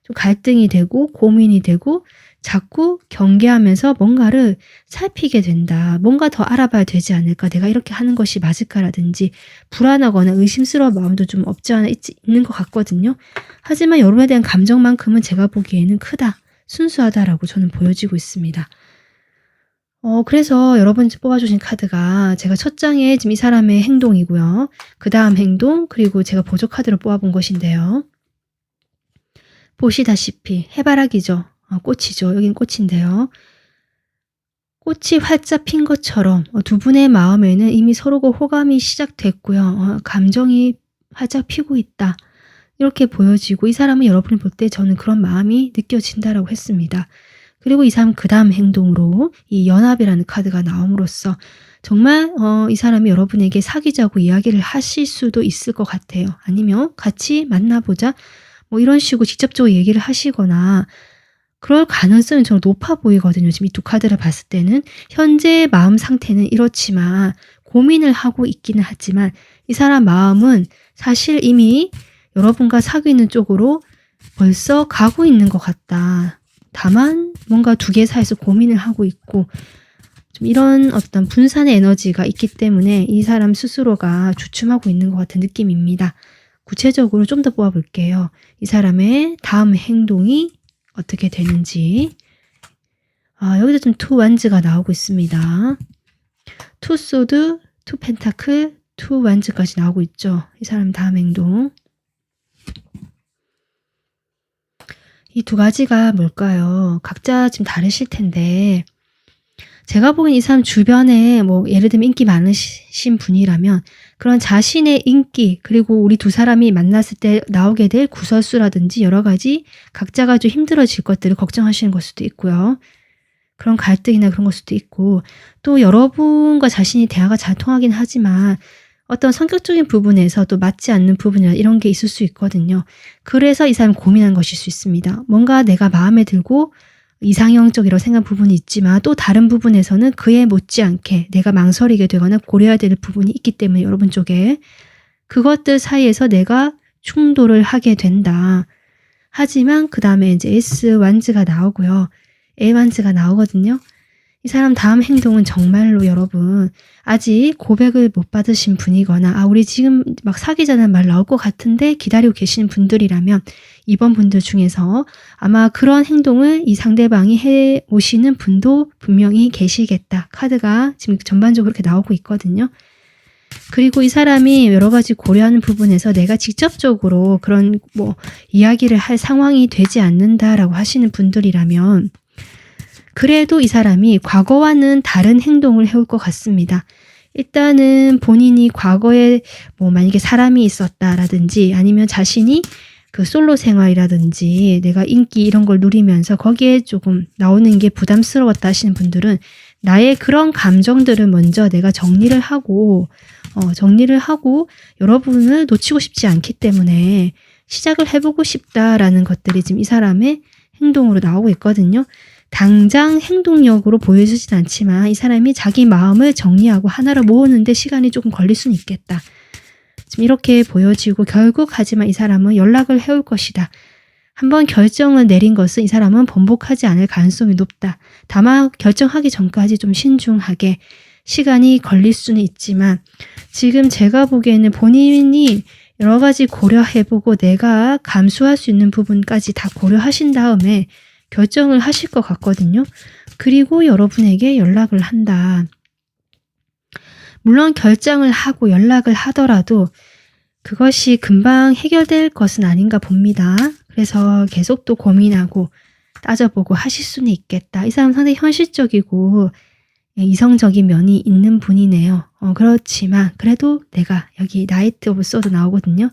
A: 좀 갈등이 되고 고민이 되고 자꾸 경계하면서 뭔가를 살피게 된다. 뭔가 더 알아봐야 되지 않을까? 내가 이렇게 하는 것이 맞을까라든지 불안하거나 의심스러운 마음도 좀 없지 않아 있는 것 같거든요. 하지만 여러분에 대한 감정만큼은 제가 보기에는 크다, 순수하다라고 저는 보여지고 있습니다. 그래서 여러분 뽑아주신 카드가 제가 첫 장에 지금 이 사람의 행동이고요. 그 다음 행동, 그리고 제가 보조 카드로 뽑아본 것인데요. 보시다시피 해바라기죠. 꽃이죠. 여긴 꽃인데요. 꽃이 활짝 핀 것처럼 두 분의 마음에는 이미 서로가 호감이 시작됐고요. 감정이 활짝 피고 있다. 이렇게 보여지고 이 사람은 여러분을 볼 때 저는 그런 마음이 느껴진다라고 했습니다. 그리고 이 사람 그 다음 행동으로 이 연합이라는 카드가 나옴으로써 정말 이 사람이 여러분에게 사귀자고 이야기를 하실 수도 있을 것 같아요. 아니면 같이 만나보자, 뭐 이런 식으로 직접적으로 얘기를 하시거나 그럴 가능성이 저는 높아 보이거든요. 지금 이 두 카드를 봤을 때는. 현재의 마음 상태는 이렇지만 고민을 하고 있기는 하지만 이 사람 마음은 사실 이미 여러분과 사귀는 쪽으로 벌써 가고 있는 것 같다. 다만 뭔가 두 개 사이에서 고민을 하고 있고 좀 이런 어떤 분산의 에너지가 있기 때문에 이 사람 스스로가 주춤하고 있는 것 같은 느낌입니다. 구체적으로 좀 더 뽑아볼게요. 이 사람의 다음 행동이 어떻게 되는지. 여기서 좀 투 완즈가 나오고 있습니다. 투 소드, 투 펜타클, 투 완즈까지 나오고 있죠. 이 사람 다음 행동. 이 두 가지가 뭘까요? 각자 지금 다르실 텐데 제가 보기엔 이 사람 주변에 뭐 예를 들면 인기 많으신 분이라면 그런 자신의 인기 그리고 우리 두 사람이 만났을 때 나오게 될 구설수라든지 여러 가지 각자가 좀 힘들어질 것들을 걱정하시는 걸 수도 있고요. 그런 갈등이나 그런 걸 수도 있고 또 여러분과 자신이 대화가 잘 통하긴 하지만 어떤 성격적인 부분에서 또 맞지 않는 부분이나 이런 게 있을 수 있거든요. 그래서 이 사람이 고민한 것일 수 있습니다. 뭔가 내가 마음에 들고 이상형적이라고 생각한 부분이 있지만 또 다른 부분에서는 그에 못지않게 내가 망설이게 되거나 고려해야 될 부분이 있기 때문에 여러분 쪽에 그것들 사이에서 내가 충돌을 하게 된다. 하지만 그 다음에 이제 S 완즈가 나오고요. A 완즈가 나오거든요. 이 사람 다음 행동은 정말로 여러분 아직 고백을 못 받으신 분이거나 우리 지금 막 사귀자는 말 나올 것 같은데 기다리고 계시는 분들이라면 이번 분들 중에서 아마 그런 행동을 이 상대방이 해 오시는 분도 분명히 계시겠다. 카드가 지금 전반적으로 그렇게 나오고 있거든요. 그리고 이 사람이 여러 가지 고려하는 부분에서 내가 직접적으로 그런 뭐 이야기를 할 상황이 되지 않는다라고 하시는 분들이라면 그래도 이 사람이 과거와는 다른 행동을 해올 것 같습니다. 일단은 본인이 과거에 뭐 만약에 사람이 있었다라든지 아니면 자신이 그 솔로 생활이라든지 내가 인기 이런 걸 누리면서 거기에 조금 나오는 게 부담스러웠다 하시는 분들은 나의 그런 감정들을 먼저 내가 정리를 하고 여러분을 놓치고 싶지 않기 때문에 시작을 해보고 싶다라는 것들이 지금 이 사람의 행동으로 나오고 있거든요. 당장 행동력으로 보여지진 않지만 이 사람이 자기 마음을 정리하고 하나로 모으는데 시간이 조금 걸릴 수는 있겠다. 지금 이렇게 보여지고 결국 하지만 이 사람은 연락을 해올 것이다. 한번 결정을 내린 것은 이 사람은 번복하지 않을 가능성이 높다. 다만 결정하기 전까지 좀 신중하게 시간이 걸릴 수는 있지만 지금 제가 보기에는 본인이 여러 가지 고려해보고 내가 감수할 수 있는 부분까지 다 고려하신 다음에 결정을 하실 것 같거든요. 그리고 여러분에게 연락을 한다. 물론 결정을 하고 연락을 하더라도 그것이 금방 해결될 것은 아닌가 봅니다. 그래서 계속 또 고민하고 따져보고 하실 수는 있겠다. 이 사람 상당히 현실적이고 이성적인 면이 있는 분이네요. 그렇지만 그래도 내가 여기 나이트 오브 소드 나오거든요.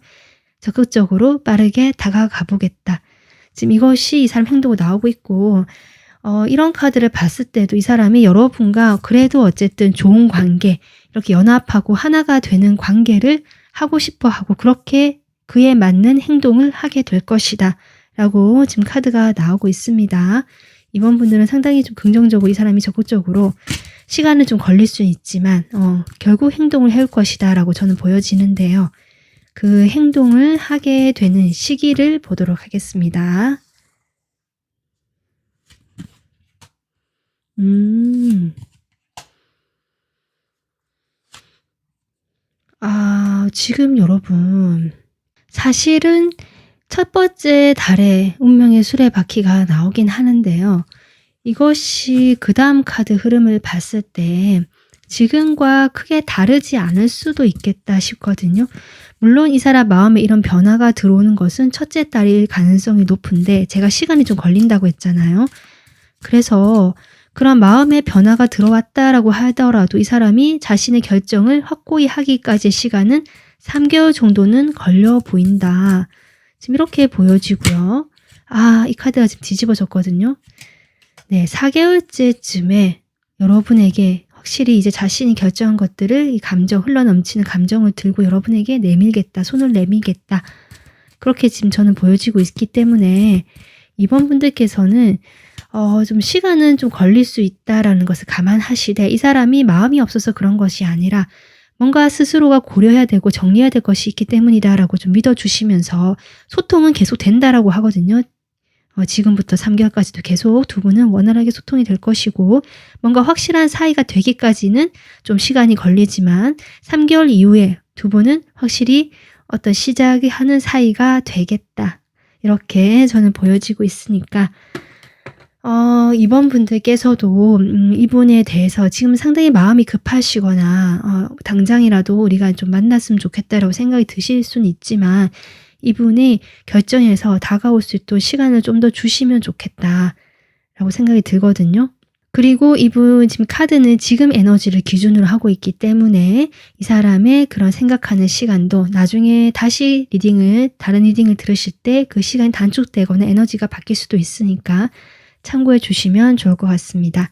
A: 적극적으로 빠르게 다가가 보겠다. 지금 이것이 이 사람 행동으로 나오고 있고 이런 카드를 봤을 때도 이 사람이 여러분과 그래도 어쨌든 좋은 관계 이렇게 연합하고 하나가 되는 관계를 하고 싶어 하고 그렇게 그에 맞는 행동을 하게 될 것이다 라고 지금 카드가 나오고 있습니다. 이번 분들은 상당히 좀 긍정적으로 이 사람이 적극적으로 시간은 좀 걸릴 수는 있지만 결국 행동을 해올 것이다 라고 저는 보여지는데요. 그 행동을 하게 되는 시기를 보도록 하겠습니다. 지금 여러분 사실은 첫 번째 달에 운명의 수레바퀴가 나오긴 하는데요. 이것이 그 다음 카드 흐름을 봤을 때 지금과 크게 다르지 않을 수도 있겠다 싶거든요. 물론 이 사람 마음에 이런 변화가 들어오는 것은 첫째 달일 가능성이 높은데 제가 시간이 좀 걸린다고 했잖아요. 그래서 그런 마음의 변화가 들어왔다라고 하더라도 이 사람이 자신의 결정을 확고히 하기까지의 시간은 3개월 정도는 걸려 보인다. 지금 이렇게 보여지고요. 이 카드가 지금 뒤집어졌거든요. 네, 4개월째쯤에 여러분에게 확실히 이제 자신이 결정한 것들을 이 감정, 흘러넘치는 감정을 들고 여러분에게 내밀겠다, 손을 내밀겠다. 그렇게 지금 저는 보여지고 있기 때문에 이번 분들께서는 좀 시간은 좀 걸릴 수 있다라는 것을 감안하시되 이 사람이 마음이 없어서 그런 것이 아니라 뭔가 스스로가 고려해야 되고 정리해야 될 것이 있기 때문이다라고 좀 믿어주시면서 소통은 계속 된다라고 하거든요. 지금부터 3개월까지도 계속 두 분은 원활하게 소통이 될 것이고 뭔가 확실한 사이가 되기까지는 좀 시간이 걸리지만 3개월 이후에 두 분은 확실히 어떤 시작이 하는 사이가 되겠다. 이렇게 저는 보여지고 있으니까 이번 분들께서도 이분에 대해서 지금 상당히 마음이 급하시거나 당장이라도 우리가 좀 만났으면 좋겠다라고 생각이 드실 수는 있지만 이분이 결정해서 다가올 수 있도록 시간을 좀 더 주시면 좋겠다라고 생각이 들거든요. 그리고 이분 지금 카드는 지금 에너지를 기준으로 하고 있기 때문에 이 사람의 그런 생각하는 시간도 나중에 다시 다른 리딩을 들으실 때 그 시간이 단축되거나 에너지가 바뀔 수도 있으니까 참고해 주시면 좋을 것 같습니다.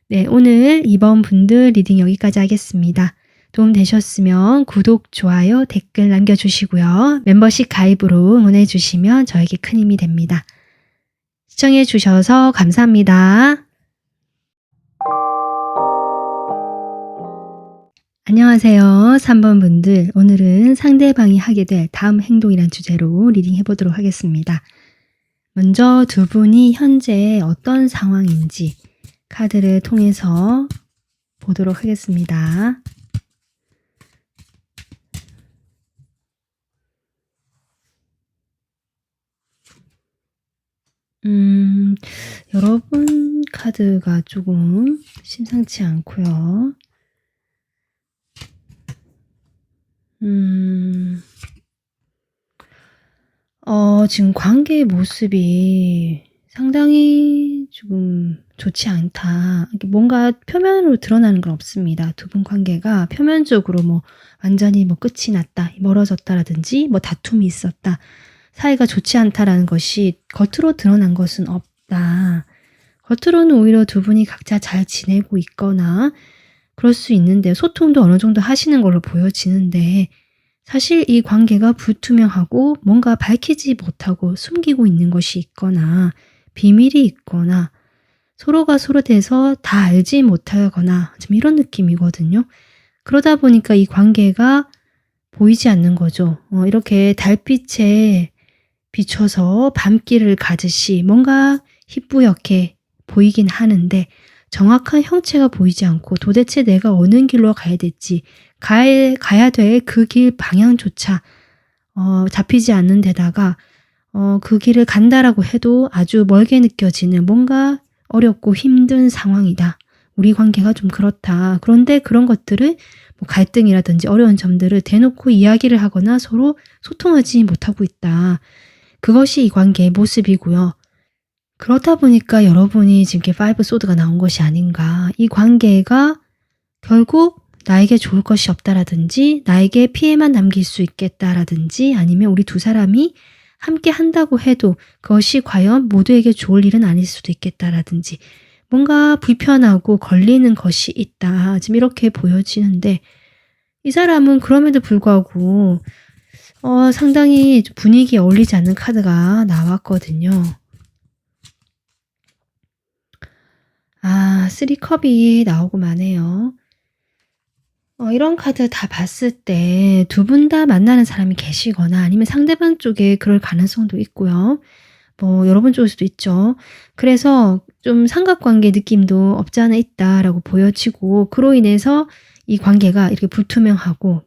A: 네, 오늘 이번 분들 리딩 여기까지 하겠습니다. 도움 되셨으면 구독, 좋아요, 댓글 남겨주시고요. 멤버십 가입으로 응원해 주시면 저에게 큰 힘이 됩니다. 시청해 주셔서 감사합니다. 안녕하세요. 3번 분들, 오늘은 상대방이 하게 될 다음 행동이란 주제로 리딩 해보도록 하겠습니다. 먼저 두 분이 현재 어떤 상황인지 카드를 통해서 보도록 하겠습니다. 여러분 카드가 조금 심상치 않고요. 지금 관계의 모습이 상당히 조금 좋지 않다. 뭔가 표면으로 드러나는 건 없습니다. 두 분 관계가 표면적으로 뭐 완전히 뭐 끝이 났다, 멀어졌다라든지 뭐 다툼이 있었다, 사이가 좋지 않다라는 것이 겉으로 드러난 것은 없다. 겉으로는 오히려 두 분이 각자 잘 지내고 있거나 그럴 수 있는데 소통도 어느 정도 하시는 걸로 보여지는데 사실 이 관계가 불투명하고 뭔가 밝히지 못하고 숨기고 있는 것이 있거나 비밀이 있거나 서로가 서로 대해서 다 알지 못하거나 좀 이런 느낌이거든요. 그러다 보니까 이 관계가 보이지 않는 거죠. 이렇게 달빛에 비춰서 밤길을 가듯이 뭔가 희뿌옇게 보이긴 하는데 정확한 형체가 보이지 않고 도대체 내가 어느 길로 가야 될지 가야 될 그 길 방향조차 잡히지 않는 데다가 그 길을 간다라고 해도 아주 멀게 느껴지는 뭔가 어렵고 힘든 상황이다. 우리 관계가 좀 그렇다. 그런데 그런 것들을 뭐 갈등이라든지 어려운 점들을 대놓고 이야기를 하거나 서로 소통하지 못하고 있다. 그것이 이 관계의 모습이고요. 그렇다 보니까 여러분이 지금 이렇게 5 소드가 나온 것이 아닌가. 이 관계가 결국 나에게 좋을 것이 없다라든지 나에게 피해만 남길 수 있겠다라든지 아니면 우리 두 사람이 함께 한다고 해도 그것이 과연 모두에게 좋을 일은 아닐 수도 있겠다라든지 뭔가 불편하고 걸리는 것이 있다. 지금 이렇게 보여지는데 이 사람은 그럼에도 불구하고 상당히 분위기에 어울리지 않는 카드가 나왔거든요. 3컵이 나오고 마네요. 이런 카드 다 봤을 때 두 분 다 만나는 사람이 계시거나 아니면 상대방 쪽에 그럴 가능성도 있고요. 뭐 여러분 쪽일 수도 있죠. 그래서 좀 삼각관계 느낌도 없지 않아 있다라고 보여지고 그로 인해서 이 관계가 이렇게 불투명하고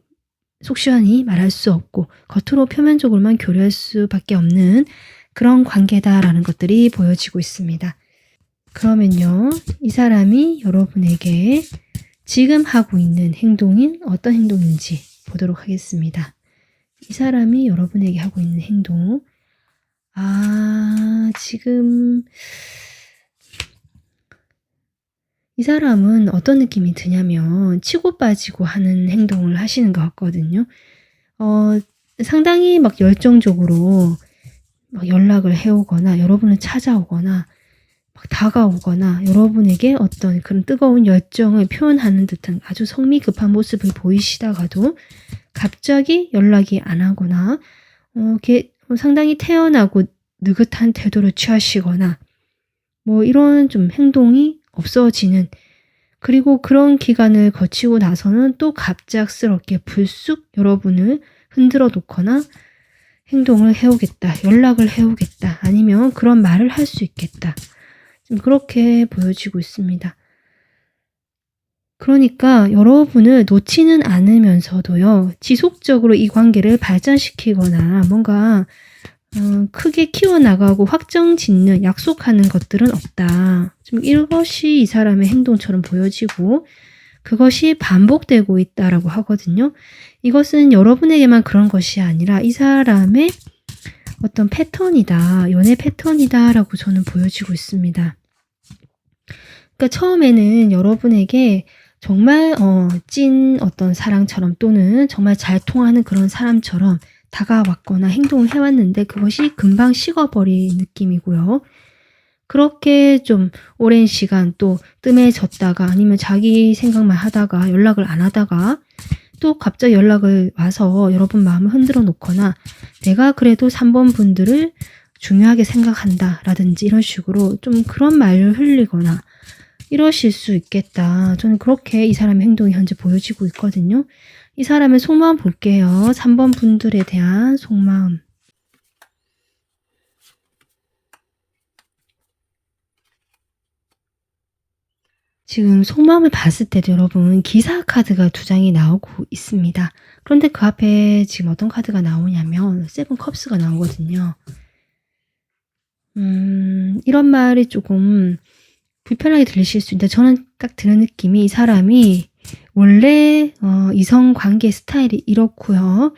A: 속 시원히 말할 수 없고 겉으로 표면적으로만 교류할 수밖에 없는 그런 관계다라는 것들이 보여지고 있습니다. 그러면요, 이 사람이 여러분에게 지금 하고 있는 행동인 어떤 행동인지 보도록 하겠습니다. 이 사람이 여러분에게 하고 있는 행동. 지금 이 사람은 어떤 느낌이 드냐면 치고 빠지고 하는 행동을 하시는 것 같거든요. 상당히 막 열정적으로 막 연락을 해오거나 여러분을 찾아오거나 막 다가오거나 여러분에게 어떤 그런 뜨거운 열정을 표현하는 듯한 아주 성미 급한 모습을 보이시다가도 갑자기 연락이 안 하거나 상당히 태연하고 느긋한 태도를 취하시거나 뭐 이런 좀 행동이 없어지는, 그리고 그런 기간을 거치고 나서는 또 갑작스럽게 불쑥 여러분을 흔들어 놓거나 행동을 해오겠다, 연락을 해오겠다, 아니면 그런 말을 할 수 있겠다. 지금 그렇게 보여지고 있습니다. 그러니까 여러분을 놓지는 않으면서도요, 지속적으로 이 관계를 발전시키거나 뭔가 크게 키워나가고 확정 짓는, 약속하는 것들은 없다. 지금 이것이 이 사람의 행동처럼 보여지고 그것이 반복되고 있다라고 하거든요. 이것은 여러분에게만 그런 것이 아니라 이 사람의 어떤 패턴이다, 연애 패턴이다라고 저는 보여지고 있습니다. 그러니까 처음에는 여러분에게 정말 찐 어떤 사랑처럼, 또는 정말 잘 통하는 그런 사람처럼 다가왔거나 행동을 해왔는데 그것이 금방 식어버린 느낌이고요. 그렇게 좀 오랜 시간 또 뜸해졌다가, 아니면 자기 생각만 하다가 연락을 안 하다가 또 갑자기 연락을 와서 여러분 마음을 흔들어 놓거나, 내가 그래도 3번 분들을 중요하게 생각한다 라든지 이런 식으로 좀 그런 말을 흘리거나 이러실 수 있겠다. 저는 그렇게 이 사람의 행동이 현재 보여지고 있거든요. 이 사람의 속마음 볼게요. 3번 분들에 대한 속마음. 지금 속마음을 봤을 때도 여러분 기사 카드가 2장이 나오고 있습니다. 그런데 그 앞에 지금 어떤 카드가 나오냐면 세븐 컵스가 나오거든요. 이런 말이 조금 불편하게 들리실 수 있는데, 저는 딱 드는 느낌이 이 사람이 원래 이성 관계 스타일이 이렇고요.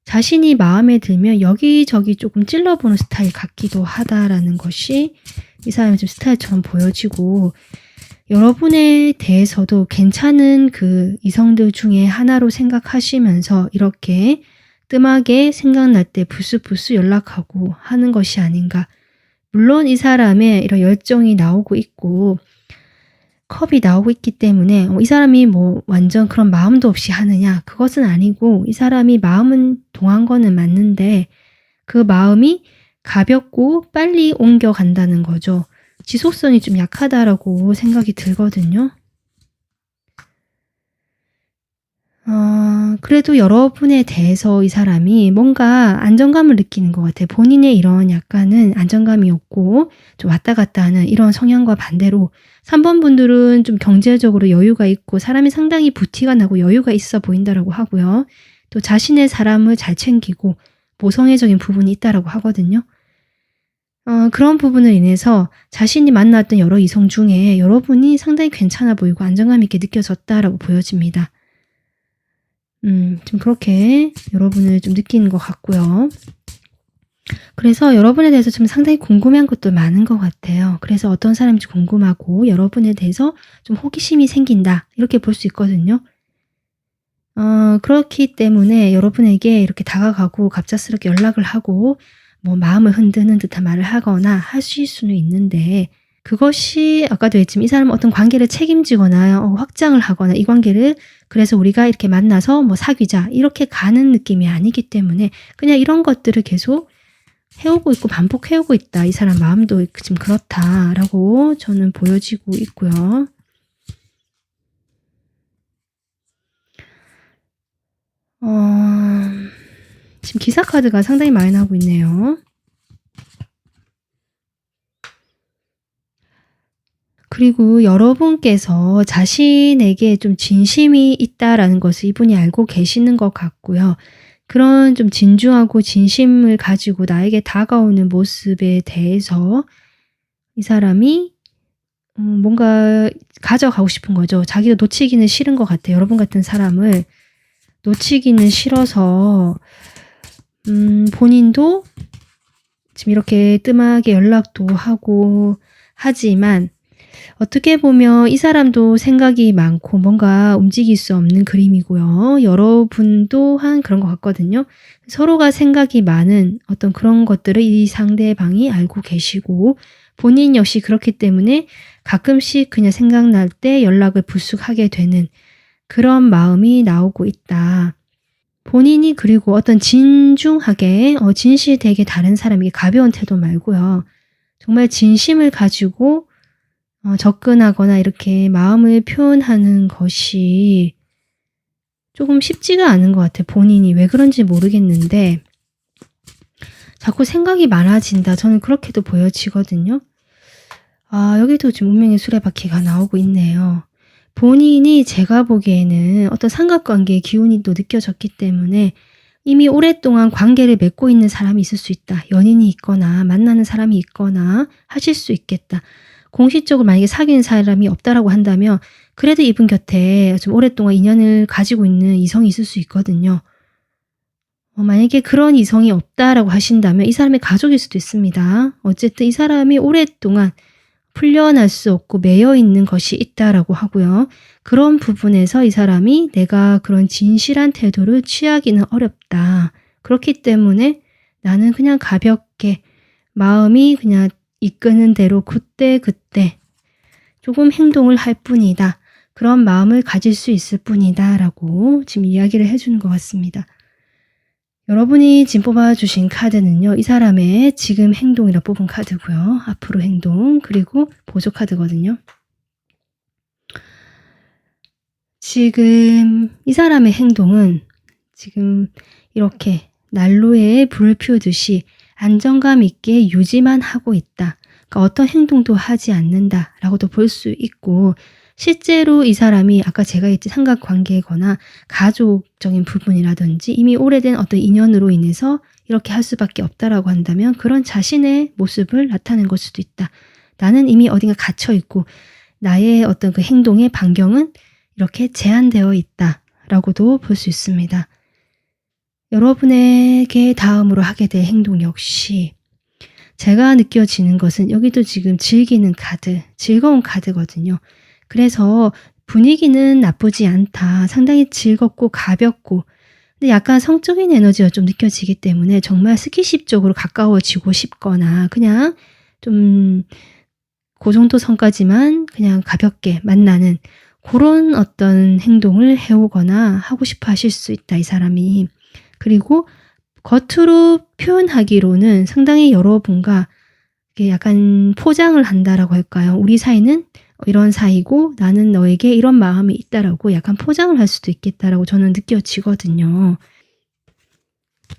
A: 자신이 마음에 들면 여기저기 조금 찔러보는 스타일 같기도 하다라는 것이 이 사람의 좀 스타일처럼 보여지고, 여러분에 대해서도 괜찮은 그 이성들 중에 하나로 생각하시면서 이렇게 뜸하게 생각날 때 부스부스 연락하고 하는 것이 아닌가. 물론 이 사람의 이런 열정이 나오고 있고 컵이 나오고 있기 때문에 이 사람이 뭐 완전 그런 마음도 없이 하느냐, 그것은 아니고, 이 사람이 마음은 동한 거는 맞는데 그 마음이 가볍고 빨리 옮겨간다는 거죠. 지속성이 좀 약하다라고 생각이 들거든요. 그래도 여러분에 대해서 이 사람이 뭔가 안정감을 느끼는 것 같아요. 본인의 이런 약간은 안정감이 없고 좀 왔다 갔다 하는 이런 성향과 반대로 3번 분들은 좀 경제적으로 여유가 있고 사람이 상당히 부티가 나고 여유가 있어 보인다라고 하고요. 또 자신의 사람을 잘 챙기고 모성애적인 부분이 있다라고 하거든요. 그런 부분을 인해서 자신이 만났던 여러 이성 중에 여러분이 상당히 괜찮아 보이고 안정감 있게 느껴졌다라고 보여집니다. 좀 그렇게 여러분을 좀 느끼는 것 같고요. 그래서 여러분에 대해서 좀 상당히 궁금한 것도 많은 것 같아요. 그래서 어떤 사람인지 궁금하고 여러분에 대해서 좀 호기심이 생긴다, 이렇게 볼 수 있거든요. 그렇기 때문에 여러분에게 이렇게 다가가고 갑작스럽게 연락을 하고 뭐 마음을 흔드는 듯한 말을 하거나 하실 수는 있는데, 그것이 아까도 했지만 이 사람은 어떤 관계를 책임지거나 확장을 하거나 이 관계를 그래서 우리가 이렇게 만나서 뭐 사귀자 이렇게 가는 느낌이 아니기 때문에 그냥 이런 것들을 계속 해오고 있고 반복해오고 있다, 이 사람 마음도 지금 그렇다라고 저는 보여지고 있고요. 지금 기사 카드가 상당히 많이 나오고 있네요. 그리고 여러분께서 자신에게 좀 진심이 있다라는 것을 이분이 알고 계시는 것 같고요. 그런 좀 진중하고 진심을 가지고 나에게 다가오는 모습에 대해서 이 사람이 뭔가 가져가고 싶은 거죠. 자기가 놓치기는 싫은 것 같아요. 여러분 같은 사람을 놓치기는 싫어서 본인도 지금 이렇게 뜸하게 연락도 하고 하지만 어떻게 보면 이 사람도 생각이 많고 뭔가 움직일 수 없는 그림이고요. 여러분 또한 그런 것 같거든요. 서로가 생각이 많은 어떤 그런 것들을 이 상대방이 알고 계시고 본인 역시 그렇기 때문에 가끔씩 그냥 생각날 때 연락을 불쑥 하게 되는 그런 마음이 나오고 있다. 본인이 그리고 어떤 진중하게 진실되게 다른 사람에게 가벼운 태도 말고요. 정말 진심을 가지고 접근하거나 이렇게 마음을 표현하는 것이 조금 쉽지가 않은 것 같아요. 본인이 왜 그런지 모르겠는데 자꾸 생각이 많아진다. 저는 그렇게도 보여지거든요. 여기도 지금 운명의 수레바퀴가 나오고 있네요. 본인이 제가 보기에는 어떤 삼각관계의 기운이 또 느껴졌기 때문에 이미 오랫동안 관계를 맺고 있는 사람이 있을 수 있다. 연인이 있거나 만나는 사람이 있거나 하실 수 있겠다. 공식적으로 만약에 사귀는 사람이 없다라고 한다면 그래도 이분 곁에 좀 오랫동안 인연을 가지고 있는 이성이 있을 수 있거든요. 만약에 그런 이성이 없다라고 하신다면 이 사람의 가족일 수도 있습니다. 어쨌든 이 사람이 오랫동안 풀려날 수 없고 매여 있는 것이 있다라고 하고요. 그런 부분에서 이 사람이 내가 그런 진실한 태도를 취하기는 어렵다. 그렇기 때문에 나는 그냥 가볍게 마음이 그냥 이끄는 대로 그때그때 조금 행동을 할 뿐이다. 그런 마음을 가질 수 있을 뿐이다 라고 지금 이야기를 해주는 것 같습니다. 여러분이 지금 뽑아주신 카드는요. 이 사람의 지금 행동이라 뽑은 카드고요. 앞으로 행동 그리고 보조 카드거든요. 지금 이 사람의 행동은 지금 이렇게 난로에 불을 피우듯이 안정감 있게 유지만 하고 있다. 그러니까 어떤 행동도 하지 않는다라고도 볼 수 있고 실제로 이 사람이 아까 제가 했지 삼각관계거나 가족적인 부분이라든지 이미 오래된 어떤 인연으로 인해서 이렇게 할 수밖에 없다라고 한다면 그런 자신의 모습을 나타낸 걸 수도 있다. 나는 이미 어딘가 갇혀있고 나의 어떤 그 행동의 반경은 이렇게 제한되어 있다라고도 볼 수 있습니다. 여러분에게 다음으로 하게 될 행동 역시 제가 느껴지는 것은 여기도 지금 즐기는 카드, 즐거운 카드거든요. 그래서 분위기는 나쁘지 않다. 상당히 즐겁고 가볍고 근데 약간 성적인 에너지가 좀 느껴지기 때문에 정말 스킨십 쪽으로 가까워지고 싶거나 그냥 좀 그 정도 선까지만 그냥 가볍게 만나는 그런 어떤 행동을 해오거나 하고 싶어 하실 수 있다. 이 사람이. 그리고 겉으로 표현하기로는 상당히 여러분과 약간 포장을 한다라고 할까요? 우리 사이는 이런 사이고 나는 너에게 이런 마음이 있다라고 약간 포장을 할 수도 있겠다라고 저는 느껴지거든요.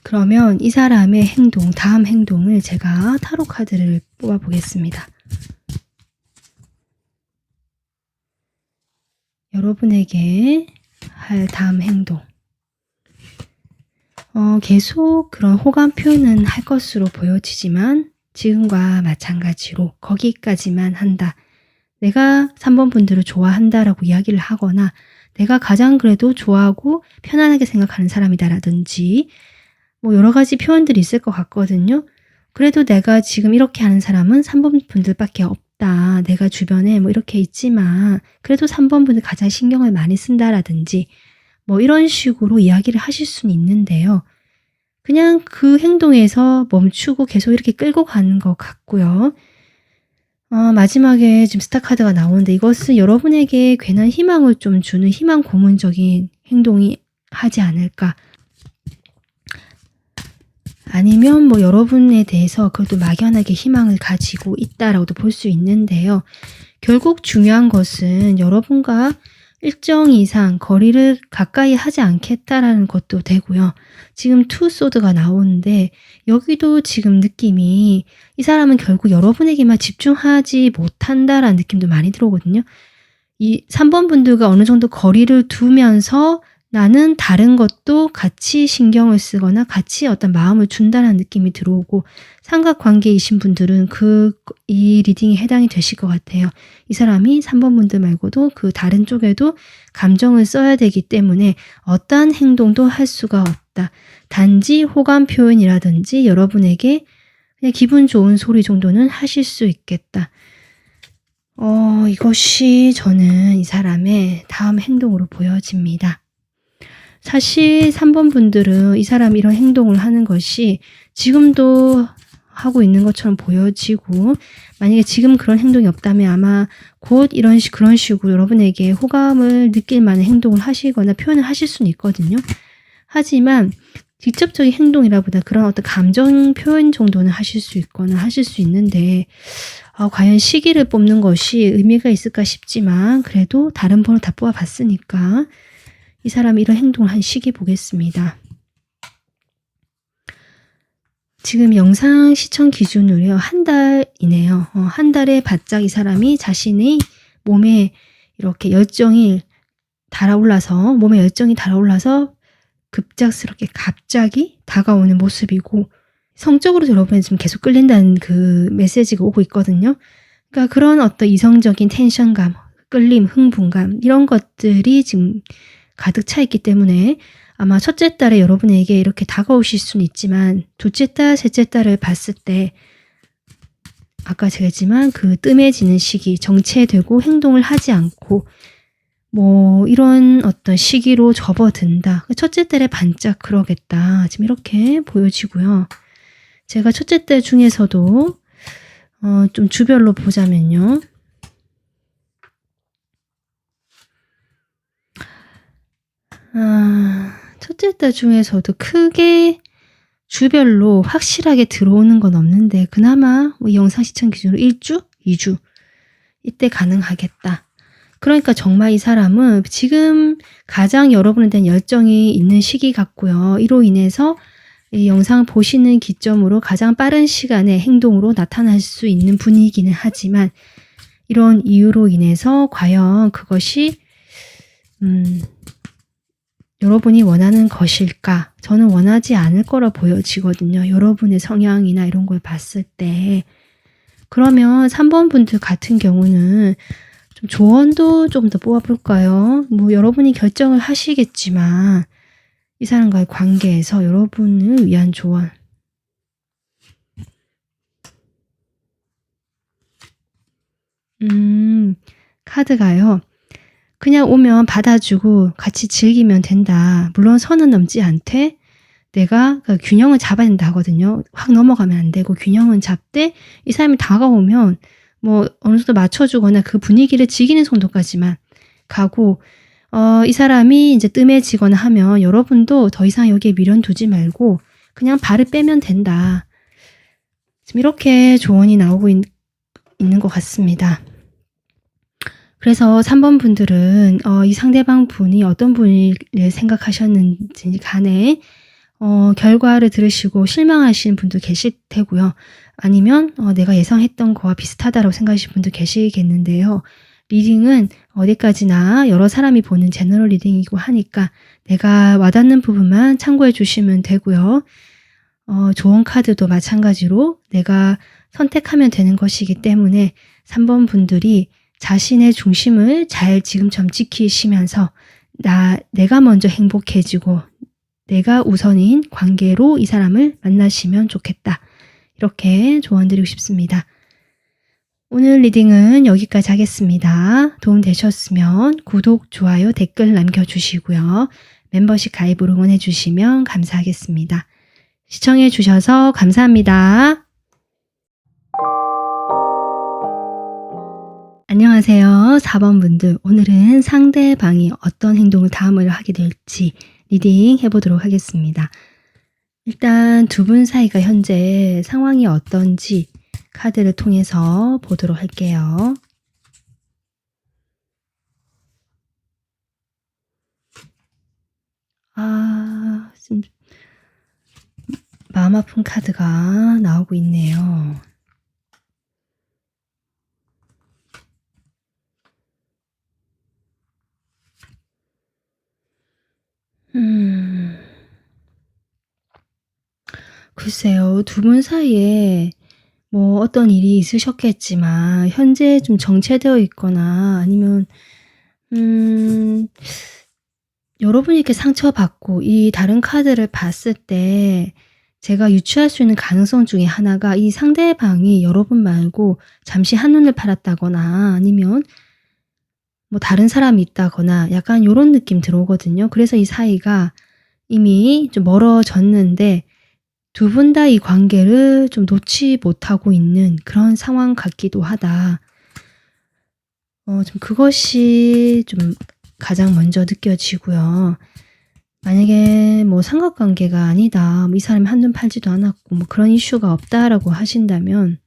A: 그러면 이 사람의 행동, 다음 행동을 제가 타로 카드를 뽑아보겠습니다. 여러분에게 할 다음 행동. 계속 그런 호감 표현은 할 것으로 보여지지만 지금과 마찬가지로 거기까지만 한다. 내가 3번 분들을 좋아한다라고 이야기를 하거나 내가 가장 그래도 좋아하고 편안하게 생각하는 사람이다라든지 뭐 여러 가지 표현들이 있을 것 같거든요. 그래도 내가 지금 이렇게 하는 사람은 3번 분들밖에 없다. 내가 주변에 뭐 이렇게 있지만 그래도 3번 분들 가장 신경을 많이 쓴다라든지 뭐 이런 식으로 이야기를 하실 수는 있는데요. 그냥 그 행동에서 멈추고 계속 이렇게 끌고 가는 것 같고요. 마지막에 지금 스타 카드가 나오는데 이것은 여러분에게 괜한 희망을 좀 주는 희망 고문적인 행동이 하지 않을까. 아니면 뭐 여러분에 대해서 그래도 막연하게 희망을 가지고 있다라고도 볼 수 있는데요. 결국 중요한 것은 여러분과 일정 이상 거리를 가까이 하지 않겠다라는 것도 되고요. 지금 투 소드가 나오는데 여기도 지금 느낌이 이 사람은 결국 여러분에게만 집중하지 못한다라는 느낌도 많이 들어오거든요. 이 3번 분들과 어느 정도 거리를 두면서 나는 다른 것도 같이 신경을 쓰거나 같이 어떤 마음을 준다는 느낌이 들어오고 삼각관계이신 분들은 이 리딩에 해당이 되실 것 같아요. 이 사람이 3번 분들 말고도 그 다른 쪽에도 감정을 써야 되기 때문에 어떠한 행동도 할 수가 없다. 단지 호감 표현이라든지 여러분에게 그냥 기분 좋은 소리 정도는 하실 수 있겠다. 이것이 저는 이 사람의 다음 행동으로 보여집니다. 사실 3번 분들은 이 사람이 이런 행동을 하는 것이 지금도 하고 있는 것처럼 보여지고 만약에 지금 그런 행동이 없다면 아마 곧 그런 식으로 여러분에게 호감을 느낄 만한 행동을 하시거나 표현을 하실 수는 있거든요. 하지만 직접적인 행동이라보다 그런 어떤 감정 표현 정도는 하실 수 있거나 하실 수 있는데 과연 시기를 뽑는 것이 의미가 있을까 싶지만 그래도 다른 번호 다 뽑아봤으니까 이 사람이 이런 행동을 한 시기 보겠습니다. 지금 영상 시청 기준으로요. 한 달이네요. 한 달에 바짝 이 사람이 자신의 몸에 이렇게 열정이 달아올라서 급작스럽게 갑자기 다가오는 모습이고 성적으로 여러분이 지금 계속 끌린다는 그 메시지가 오고 있거든요. 그러니까 그런 어떤 이성적인 텐션감, 끌림, 흥분감 이런 것들이 지금 가득 차 있기 때문에 아마 첫째 달에 여러분에게 이렇게 다가오실 수는 있지만 둘째 달, 셋째 달을 봤을 때 아까 제가 했지만 그 뜸해지는 시기, 정체되고 행동을 하지 않고 뭐 이런 어떤 시기로 접어든다. 첫째 달에 반짝 그러겠다. 지금 이렇게 보여지고요. 제가 첫째 달 중에서도 좀 주별로 보자면요. 첫째 달 중에서도 크게 주별로 확실하게 들어오는 건 없는데 그나마 뭐 영상 시청 기준으로 1주? 2주 이때 가능하겠다. 그러니까 정말 이 사람은 지금 가장 여러분에 대한 열정이 있는 시기 같고요. 이로 인해서 이 영상 보시는 기점으로 가장 빠른 시간에 행동으로 나타날 수 있는 분위기는 하지만 이런 이유로 인해서 과연 그것이 여러분이 원하는 것일까? 저는 원하지 않을 거라 보여지거든요. 여러분의 성향이나 이런 걸 봤을 때. 그러면 3번 분들 같은 경우는 좀 조언도 좀 더 뽑아볼까요? 뭐 여러분이 결정을 하시겠지만 이 사람과의 관계에서 여러분을 위한 조언. 카드가요. 그냥 오면 받아주고 같이 즐기면 된다. 물론 선은 넘지 않되 내가 그 균형을 잡아야 된다 하거든요. 확 넘어가면 안 되고 균형은 잡되 이 사람이 다가오면 뭐 어느 정도 맞춰주거나 그 분위기를 즐기는 정도까지만 가고 이 사람이 이제 뜸해지거나 하면 여러분도 더 이상 여기에 미련 두지 말고 그냥 발을 빼면 된다. 지금 이렇게 조언이 나오고 있는 것 같습니다. 그래서 3번 분들은 이 상대방 분이 어떤 분을 생각하셨는지 간에 결과를 들으시고 실망하시는 분도 계실 테고요. 아니면 내가 예상했던 거와 비슷하다고 생각하시는 분도 계시겠는데요. 리딩은 어디까지나 여러 사람이 보는 제너럴 리딩이고 하니까 내가 와닿는 부분만 참고해 주시면 되고요. 좋은 카드도 마찬가지로 내가 선택하면 되는 것이기 때문에 3번 분들이 자신의 중심을 잘 지금처럼 지키시면서 내가 먼저 행복해지고 내가 우선인 관계로 이 사람을 만나시면 좋겠다. 이렇게 조언드리고 싶습니다. 오늘 리딩은 여기까지 하겠습니다. 도움 되셨으면 구독, 좋아요, 댓글 남겨주시고요. 멤버십 가입으로 응원해 주시면 감사하겠습니다. 시청해 주셔서 감사합니다. 안녕하세요. 4번 분들. 오늘은 상대방이 어떤 행동을 다음으로 하게 될지 리딩 해보도록 하겠습니다. 일단 두 분 사이가 현재 상황이 어떤지 카드를 통해서 보도록 할게요. 지금 마음 아픈 카드가 나오고 있네요. 글쎄요. 두 분 사이에 뭐 어떤 일이 있으셨겠지만 현재 좀 정체되어 있거나 아니면 여러분이 이렇게 상처받고 이 다른 카드를 봤을 때 제가 유추할 수 있는 가능성 중에 하나가 이 상대방이 여러분 말고 잠시 한눈을 팔았다거나 아니면 뭐 다른 사람이 있다거나 약간 요런 느낌 들어오거든요. 그래서 이 사이가 이미 좀 멀어졌는데 두 분 다 이 관계를 좀 놓지 못하고 있는 그런 상황 같기도 하다. 좀 그것이 좀 가장 먼저 느껴지고요. 만약에 뭐 삼각관계가 아니다, 뭐 이 사람이 한눈 팔지도 않았고 뭐 그런 이슈가 없다라고 하신다면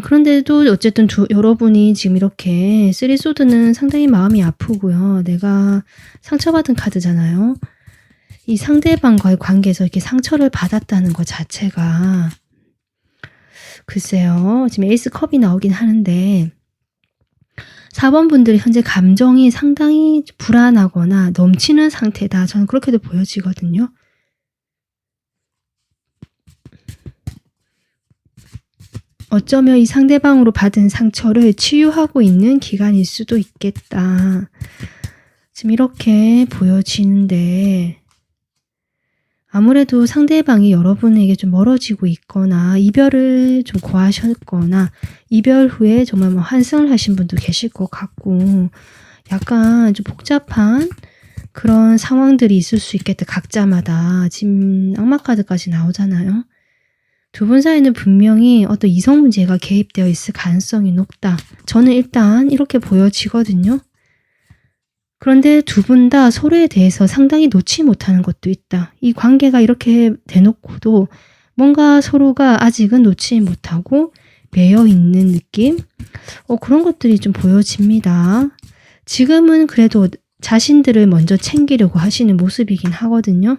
A: 그런데도 어쨌든 여러분이 지금 이렇게 쓰리소드는 상당히 마음이 아프고요. 내가 상처받은 카드잖아요. 이 상대방과의 관계에서 이렇게 상처를 받았다는 것 자체가 글쎄요. 지금 에이스 컵이 나오긴 하는데 4번 분들이 현재 감정이 상당히 불안하거나 넘치는 상태다. 저는 그렇게도 보여지거든요. 어쩌면 이 상대방으로 받은 상처를 치유하고 있는 기간일 수도 있겠다. 지금 이렇게 보여지는데 아무래도 상대방이 여러분에게 좀 멀어지고 있거나 이별을 좀 고하셨거나 이별 후에 정말 뭐 환승을 하신 분도 계실 것 같고 약간 좀 복잡한 그런 상황들이 있을 수 있겠다. 각자마다 지금 악마 카드까지 나오잖아요. 두 분 사이는 분명히 어떤 이성 문제가 개입되어 있을 가능성이 높다. 저는 일단 이렇게 보여지거든요. 그런데 두 분 다 서로에 대해서 상당히 놓지 못하는 것도 있다. 이 관계가 이렇게 대놓고도 뭔가 서로가 아직은 놓지 못하고 매여 있는 느낌? 그런 것들이 좀 보여집니다. 지금은 그래도 자신들을 먼저 챙기려고 하시는 모습이긴 하거든요.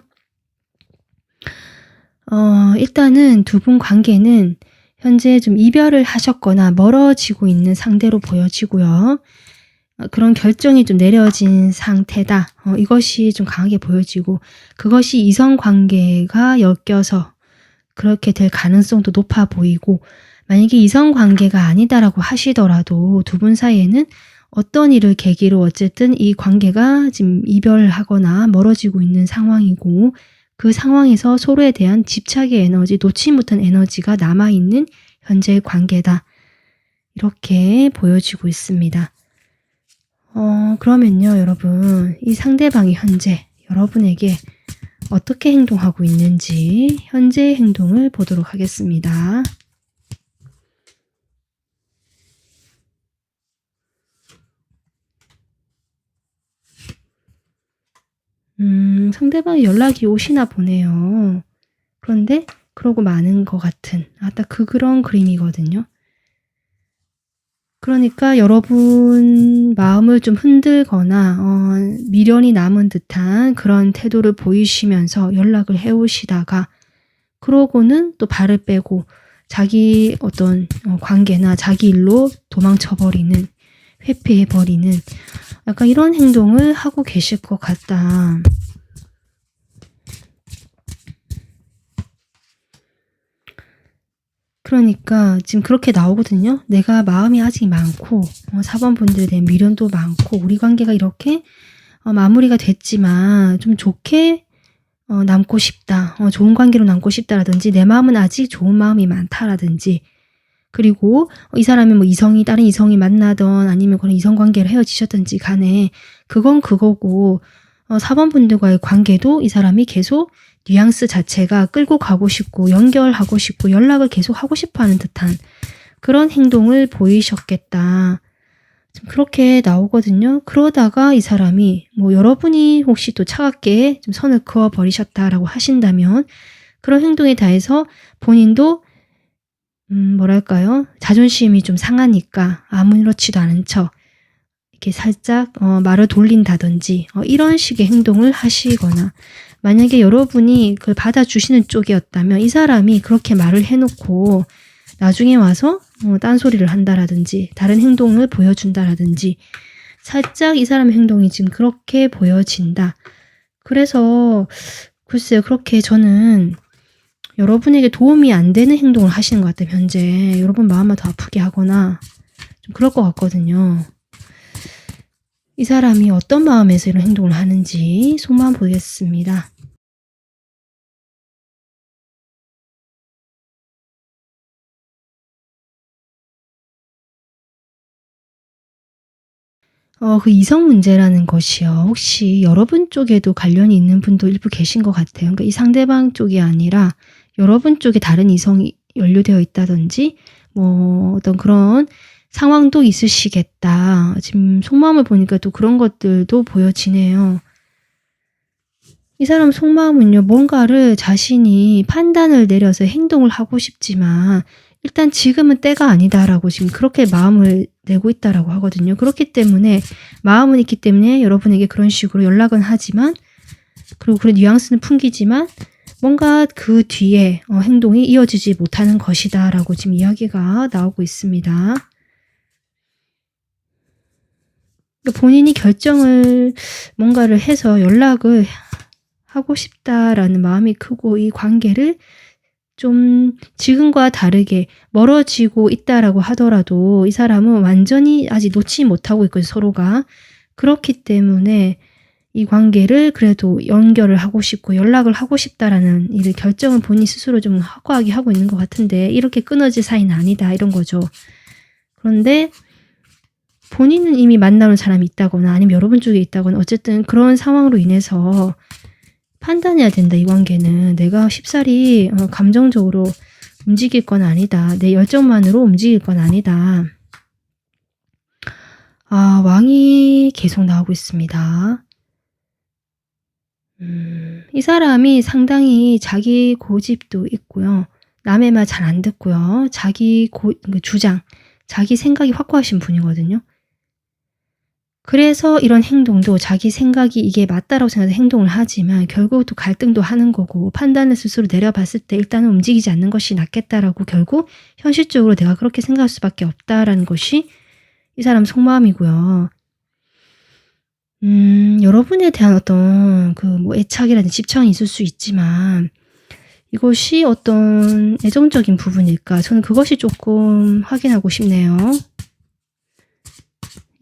A: 일단은 두 분 관계는 현재 좀 이별을 하셨거나 멀어지고 있는 상대로 보여지고요. 그런 결정이 좀 내려진 상태다. 이것이 좀 강하게 보여지고 그것이 이성관계가 엮여서 그렇게 될 가능성도 높아 보이고 만약에 이성관계가 아니다라고 하시더라도 두 분 사이에는 어떤 일을 계기로 어쨌든 이 관계가 지금 이별하거나 멀어지고 있는 상황이고 그 상황에서 서로에 대한 집착의 에너지, 놓지 못한 에너지가 남아있는 현재의 관계다. 이렇게 보여지고 있습니다. 그러면요, 여러분. 이 상대방이 현재 여러분에게 어떻게 행동하고 있는지 현재의 행동을 보도록 하겠습니다. 상대방이 연락이 오시나 보네요. 그런데 그러고 마는 것 같은 딱 그런 그림이거든요. 그러니까 여러분 마음을 좀 흔들거나 미련이 남은 듯한 그런 태도를 보이시면서 연락을 해오시다가 그러고는 또 발을 빼고 자기 어떤 관계나 자기 일로 도망쳐버리는, 회피해버리는 약간 이런 행동을 하고 계실 것 같다. 그러니까 지금 그렇게 나오거든요. 내가 마음이 아직 많고 4번 분들에 대한 미련도 많고 우리 관계가 이렇게 마무리가 됐지만 좀 좋게 남고 싶다. 좋은 관계로 남고 싶다라든지 내 마음은 아직 좋은 마음이 많다라든지 그리고 이 사람이 뭐 다른 이성이 만나던 아니면 그런 이성관계로 헤어지셨든지 간에 그건 그거고 4번 분들과의 관계도 이 사람이 계속 뉘앙스 자체가 끌고 가고 싶고 연결하고 싶고 연락을 계속 하고 싶어 하는 듯한 그런 행동을 보이셨겠다. 그렇게 나오거든요. 그러다가 이 사람이 뭐 여러분이 혹시 또 차갑게 좀 선을 그어 버리셨다라고 하신다면 그런 행동에 대해서 본인도 뭐랄까요? 자존심이 좀 상하니까 아무렇지도 않은 척 이렇게 살짝 말을 돌린다든지 이런 식의 행동을 하시거나 만약에 여러분이 그걸 받아주시는 쪽이었다면 이 사람이 그렇게 말을 해놓고 나중에 와서 딴소리를 한다라든지 다른 행동을 보여준다라든지 살짝 이 사람의 행동이 지금 그렇게 보여진다. 그래서 글쎄요. 그렇게 저는 여러분에게 도움이 안 되는 행동을 하시는 것 같아요. 현재 여러분 마음을 더 아프게 하거나 좀 그럴 것 같거든요. 이 사람이 어떤 마음에서 이런 행동을 하는지 속마음 보겠습니다. 그 이성 문제라는 것이요. 혹시 여러분 쪽에도 관련이 있는 분도 일부 계신 것 같아요. 그러니까 이 상대방 쪽이 아니라 여러분 쪽에 다른 이성이 연루되어 있다든지 뭐 어떤 그런 상황도 있으시겠다. 지금 속마음을 보니까 또 그런 것들도 보여지네요. 이 사람 속마음은요, 뭔가를 자신이 판단을 내려서 행동을 하고 싶지만 일단 지금은 때가 아니다라고 지금 그렇게 마음을 내고 있다라고 하거든요. 그렇기 때문에 마음은 있기 때문에 여러분에게 그런 식으로 연락은 하지만, 그리고 그런 뉘앙스는 풍기지만 뭔가 그 뒤에 행동이 이어지지 못하는 것이다 라고 지금 이야기가 나오고 있습니다. 그러니까 본인이 결정을 뭔가를 해서 연락을 하고 싶다라는 마음이 크고, 이 관계를 좀 지금과 다르게 멀어지고 있다라고 하더라도 이 사람은 완전히 아직 놓지 못하고 있거든요, 서로가. 그렇기 때문에 이 관계를 그래도 연결을 하고 싶고 연락을 하고 싶다라는 이 결정을 본인 스스로 좀 확고하게 하고 있는 것 같은데, 이렇게 끊어질 사이는 아니다 이런 거죠. 그런데 본인은 이미 만나는 사람이 있다거나 아니면 여러분 쪽에 있다거나 어쨌든 그런 상황으로 인해서 판단해야 된다. 이 관계는 내가 쉽사리 감정적으로 움직일 건 아니다. 내 열정만으로 움직일 건 아니다. 왕이 계속 나오고 있습니다. 이 사람이 상당히 자기 고집도 있고요. 남의 말 잘 안 듣고요. 자기 주장, 자기 생각이 확고하신 분이거든요. 그래서 이런 행동도 자기 생각이 이게 맞다라고 생각해서 행동을 하지만 결국 또 갈등도 하는 거고, 판단을 스스로 내려봤을 때 일단은 움직이지 않는 것이 낫겠다라고 결국 현실적으로 내가 그렇게 생각할 수밖에 없다라는 것이 이 사람 속마음이고요. 여러분에 대한 어떤 애착이라든지 집착이 있을 수 있지만 이것이 어떤 애정적인 부분일까? 저는 그것이 조금 확인하고 싶네요.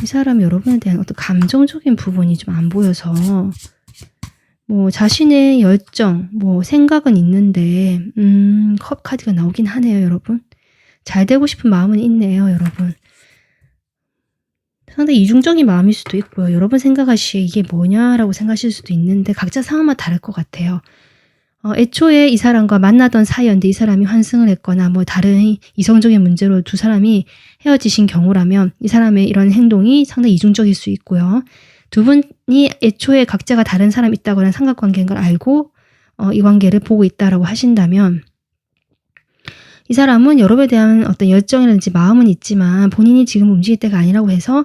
A: 이 사람이 여러분에 대한 어떤 감정적인 부분이 좀 안 보여서, 자신의 열정, 생각은 있는데, 컵 카드가 나오긴 하네요, 여러분. 잘 되고 싶은 마음은 있네요, 여러분. 상당히 이중적인 마음일 수도 있고요. 여러분 생각하시기에 이게 뭐냐라고 생각하실 수도 있는데 각자 상황마다 다를 것 같아요. 애초에 이 사람과 만나던 사이였는데 이 사람이 환승을 했거나 다른 이성적인 문제로 두 사람이 헤어지신 경우라면 이 사람의 이런 행동이 상당히 이중적일 수 있고요. 두 분이 애초에 각자가 다른 사람이 있다거나 삼각관계인 걸 알고 이 관계를 보고 있다라고 하신다면, 이 사람은 여러분에 대한 어떤 열정이라든지 마음은 있지만 본인이 지금 움직일 때가 아니라고 해서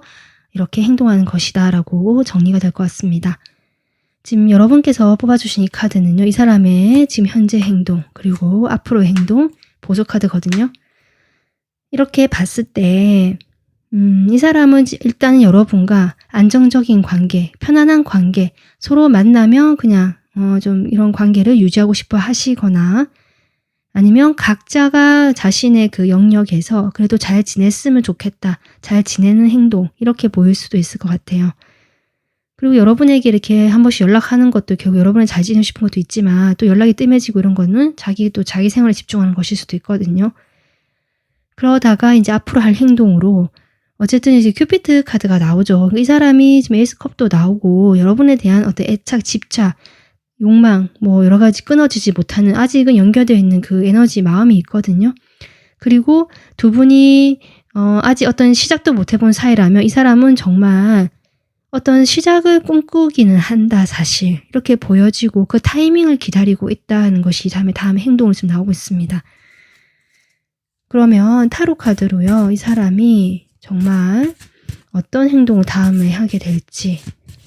A: 이렇게 행동하는 것이다 라고 정리가 될 것 같습니다. 지금 여러분께서 뽑아주신 이 카드는요, 이 사람의 지금 현재 행동 그리고 앞으로의 행동 보조 카드거든요. 이렇게 봤을 때 이 사람은 일단은 여러분과 안정적인 관계, 편안한 관계, 서로 만나면 그냥 좀 이런 관계를 유지하고 싶어 하시거나, 아니면 각자가 자신의 그 영역에서 그래도 잘 지냈으면 좋겠다, 잘 지내는 행동, 이렇게 보일 수도 있을 것 같아요. 그리고 여러분에게 이렇게 한 번씩 연락하는 것도 결국 여러분이 잘 지내고 싶은 것도 있지만, 또 연락이 뜸해지고 이런 거는 자기 생활에 집중하는 것일 수도 있거든요. 그러다가 이제 앞으로 할 행동으로 어쨌든 이제 큐피드 카드가 나오죠. 이 사람이 지금 에이스컵도 나오고 여러분에 대한 어떤 애착, 집착, 욕망, 여러 가지 끊어지지 못하는 아직은 연결되어 있는 그 에너지, 마음이 있거든요. 그리고 두 분이 아직 어떤 시작도 못 해본 사이라면 이 사람은 정말 어떤 시작을 꿈꾸기는 한다, 사실. 이렇게 보여지고 그 타이밍을 기다리고 있다는 것이 다음 행동으로 지금 나오고 있습니다. 그러면 타로 카드로요, 이 사람이 정말 어떤 행동을 다음에 하게 될지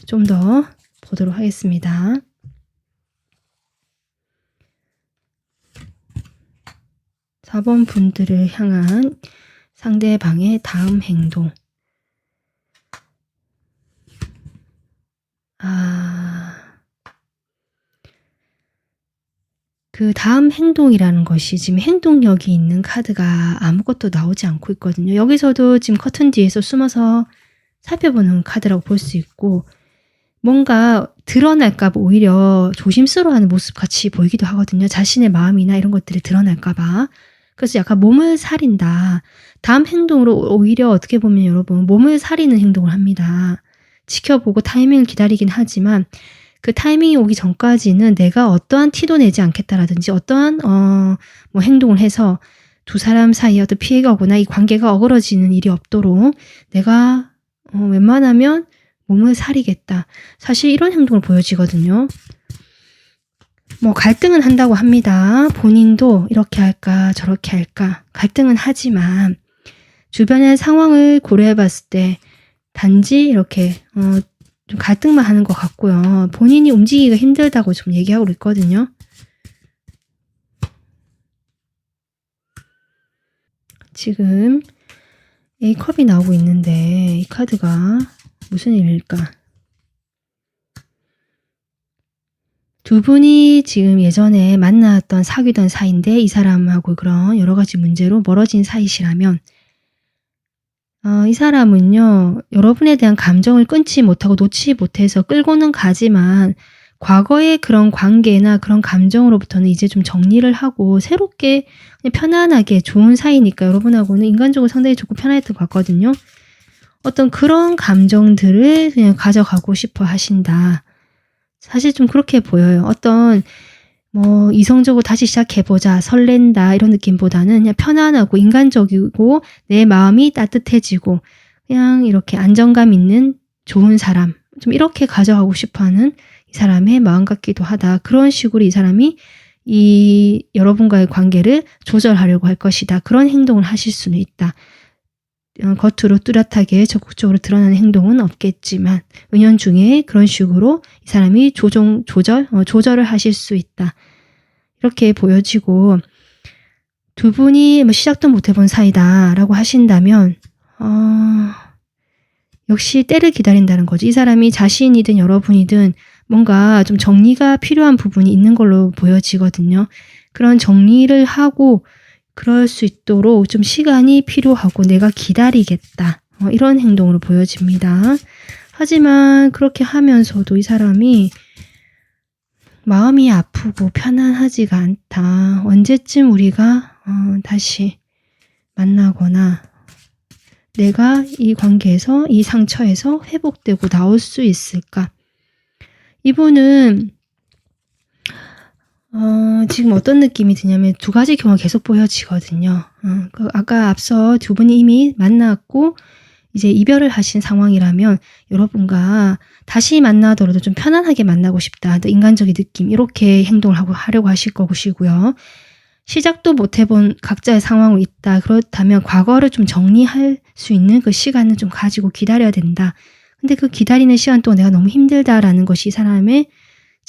A: 좀 더 보도록 하겠습니다. 사 번 분들을 향한 상대방의 다음 행동. 그 다음 행동이라는 것이 지금 행동력이 있는 카드가 아무것도 나오지 않고 있거든요. 여기서도 지금 커튼 뒤에서 숨어서 살펴보는 카드라고 볼 수 있고, 뭔가 드러날까 봐 오히려 조심스러워하는 모습 같이 보이기도 하거든요. 자신의 마음이나 이런 것들이 드러날까 봐. 그래서 약간 몸을 사린다. 다음 행동으로 오히려 어떻게 보면 여러분 몸을 사리는 행동을 합니다. 지켜보고 타이밍을 기다리긴 하지만 그 타이밍이 오기 전까지는 내가 어떠한 티도 내지 않겠다라든지 어떠한 행동을 해서 두 사람 사이에 어떤 피해가 오거나 이 관계가 어그러지는 일이 없도록 내가 웬만하면 몸을 사리겠다. 사실 이런 행동을 보여지거든요. 뭐 갈등은 한다고 합니다. 본인도 이렇게 할까 저렇게 할까 갈등은 하지만 주변의 상황을 고려해 봤을 때 단지 이렇게 좀 갈등만 하는 것 같고요. 본인이 움직이기가 힘들다고 좀 얘기하고 있거든요. 지금 A컵이 나오고 있는데 이 카드가 무슨 의미일까? 두 분이 지금 예전에 만났던 사귀던 사이인데 이 사람하고 그런 여러 가지 문제로 멀어진 사이시라면 이 사람은요, 여러분에 대한 감정을 끊지 못하고 놓지 못해서 끌고는 가지만 과거의 그런 관계나 그런 감정으로부터는 이제 좀 정리를 하고 새롭게 그냥 편안하게 좋은 사이니까 여러분하고는 인간적으로 상당히 좋고 편안했던 것 같거든요. 어떤 그런 감정들을 그냥 가져가고 싶어 하신다. 사실 좀 그렇게 보여요. 어떤 뭐 이성적으로 다시 시작해보자, 설렌다 이런 느낌보다는 그냥 편안하고 인간적이고 내 마음이 따뜻해지고 그냥 이렇게 안정감 있는 좋은 사람, 좀 이렇게 가져가고 싶어하는 이 사람의 마음 같기도 하다. 그런 식으로 이 사람이 이 여러분과의 관계를 조절하려고 할 것이다. 그런 행동을 하실 수는 있다. 겉으로 뚜렷하게 적극적으로 드러나는 행동은 없겠지만 은연중에 그런 식으로 이 사람이 조절을 하실 수 있다. 이렇게 보여지고 두 분이 뭐 시작도 못 해본 사이다라고 하신다면 역시 때를 기다린다는 거죠. 이 사람이 자신이든 여러분이든 뭔가 좀 정리가 필요한 부분이 있는 걸로 보여지거든요. 그런 정리를 하고 그럴 수 있도록 좀 시간이 필요하고 내가 기다리겠다. 이런 행동으로 보여집니다. 하지만 그렇게 하면서도 이 사람이 마음이 아프고 편안하지가 않다. 언제쯤 우리가 다시 만나거나 내가 이 관계에서 이 상처에서 회복되고 나올 수 있을까? 이분은 지금 어떤 느낌이 드냐면 두 가지 경우가 계속 보여지거든요. 아까 앞서 두 분이 이미 만났고 이제 이별을 하신 상황이라면 여러분과 다시 만나더라도 좀 편안하게 만나고 싶다. 인간적인 느낌 이렇게 행동을 하려고 하실 것이고요. 시작도 못 해본 각자의 상황이 있다. 그렇다면 과거를 좀 정리할 수 있는 그 시간을 좀 가지고 기다려야 된다. 근데 그 기다리는 시간 동안 내가 너무 힘들다라는 것이 이 사람의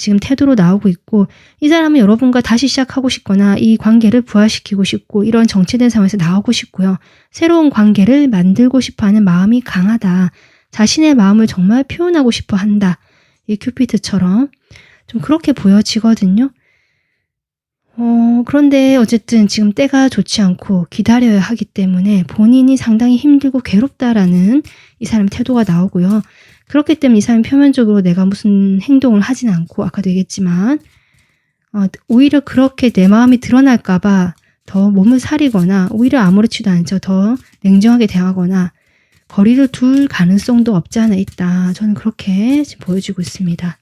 A: 지금 태도로 나오고 있고 이 사람은 여러분과 다시 시작하고 싶거나 이 관계를 부활시키고 싶고 이런 정체된 상황에서 나오고 싶고요. 새로운 관계를 만들고 싶어하는 마음이 강하다. 자신의 마음을 정말 표현하고 싶어 한다. 이 큐피드처럼 좀 그렇게 보여지거든요. 그런데 어쨌든 지금 때가 좋지 않고 기다려야 하기 때문에 본인이 상당히 힘들고 괴롭다라는 이 사람의 태도가 나오고요. 그렇기 때문에 이 사람이 표면적으로 내가 무슨 행동을 하진 않고 아까도 얘기했지만 오히려 그렇게 내 마음이 드러날까봐 더 몸을 사리거나 오히려 아무렇지도 않죠. 더 냉정하게 대하거나 거리를 둘 가능성도 없지 않아 있다. 저는 그렇게 지금 보여지고 있습니다.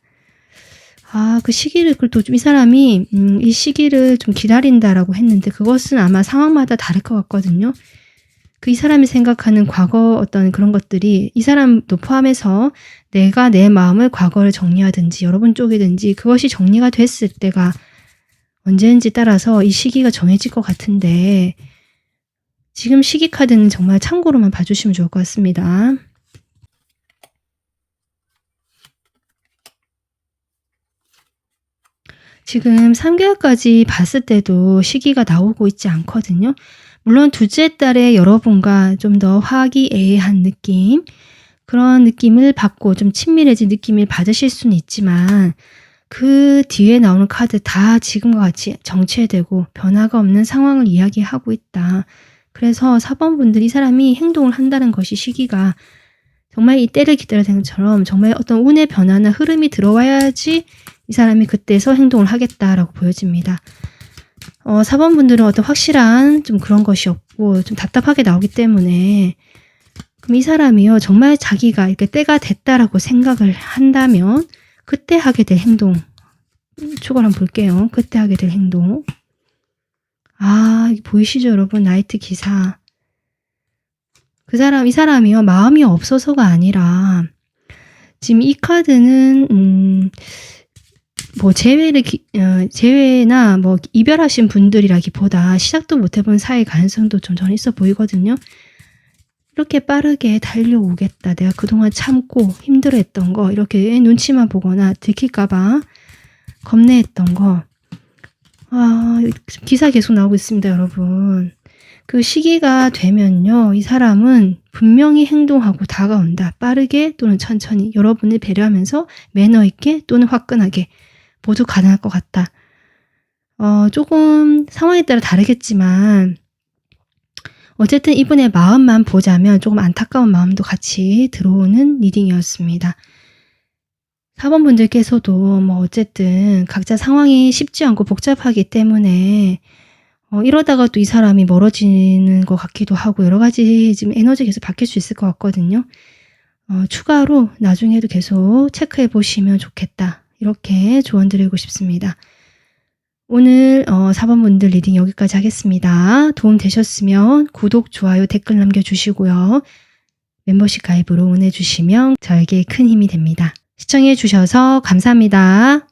A: 그 시기를 또 좀 이 사람이 이 시기를 좀 기다린다라고 했는데 그것은 아마 상황마다 다를 것 같거든요. 이 사람이 생각하는 과거 어떤 그런 것들이 이 사람도 포함해서 내가 내 마음을 과거를 정리하든지 여러분 쪽이든지 그것이 정리가 됐을 때가 언제인지 따라서 이 시기가 정해질 것 같은데 지금 시기 카드는 정말 참고로만 봐주시면 좋을 것 같습니다. 지금 3개월까지 봤을 때도 시기가 나오고 있지 않거든요. 물론 둘째 달에 여러분과 좀 더 화기애애한 느낌 그런 느낌을 받고 좀 친밀해진 느낌을 받으실 수는 있지만 그 뒤에 나오는 카드 다 지금과 같이 정체되고 변화가 없는 상황을 이야기하고 있다. 그래서 4번 분들 이 사람이 행동을 한다는 것이 시기가 정말 이 때를 기다리는 것처럼 정말 어떤 운의 변화나 흐름이 들어와야지 이 사람이 그때서 행동을 하겠다라고 보여집니다. 4번 분들은 어떤 확실한 좀 그런 것이 없고 좀 답답하게 나오기 때문에 그럼 이 사람이요 정말 자기가 이렇게 때가 됐다라고 생각을 한다면 그때 하게 될 행동 추가로 한번 볼게요. 그때 하게 될 행동 보이시죠 여러분? 나이트 기사 이 사람이요 마음이 없어서가 아니라 지금 이 카드는 뭐 재회나 뭐 이별하신 분들이라기보다 시작도 못 해본 사이 가능성도 좀 저는 있어 보이거든요. 이렇게 빠르게 달려오겠다. 내가 그동안 참고 힘들어했던 거 이렇게 눈치만 보거나 들킬까봐 겁내했던 거. 기사 계속 나오고 있습니다, 여러분. 그 시기가 되면요, 이 사람은 분명히 행동하고 다가온다. 빠르게 또는 천천히 여러분을 배려하면서 매너 있게 또는 화끈하게 모두 가능할 것 같다. 조금 상황에 따라 다르겠지만 어쨌든 이분의 마음만 보자면 조금 안타까운 마음도 같이 들어오는 리딩이었습니다. 4번 분들께서도 뭐 어쨌든 각자 상황이 쉽지 않고 복잡하기 때문에 이러다가 또 이 사람이 멀어지는 것 같기도 하고 여러 가지 지금 에너지가 계속 바뀔 수 있을 것 같거든요. 추가로 나중에도 계속 체크해 보시면 좋겠다. 이렇게 조언 드리고 싶습니다. 오늘 4번 분들 리딩 여기까지 하겠습니다. 도움 되셨으면 구독, 좋아요, 댓글 남겨주시고요. 멤버십 가입으로 응원해 주시면 저에게 큰 힘이 됩니다. 시청해 주셔서 감사합니다.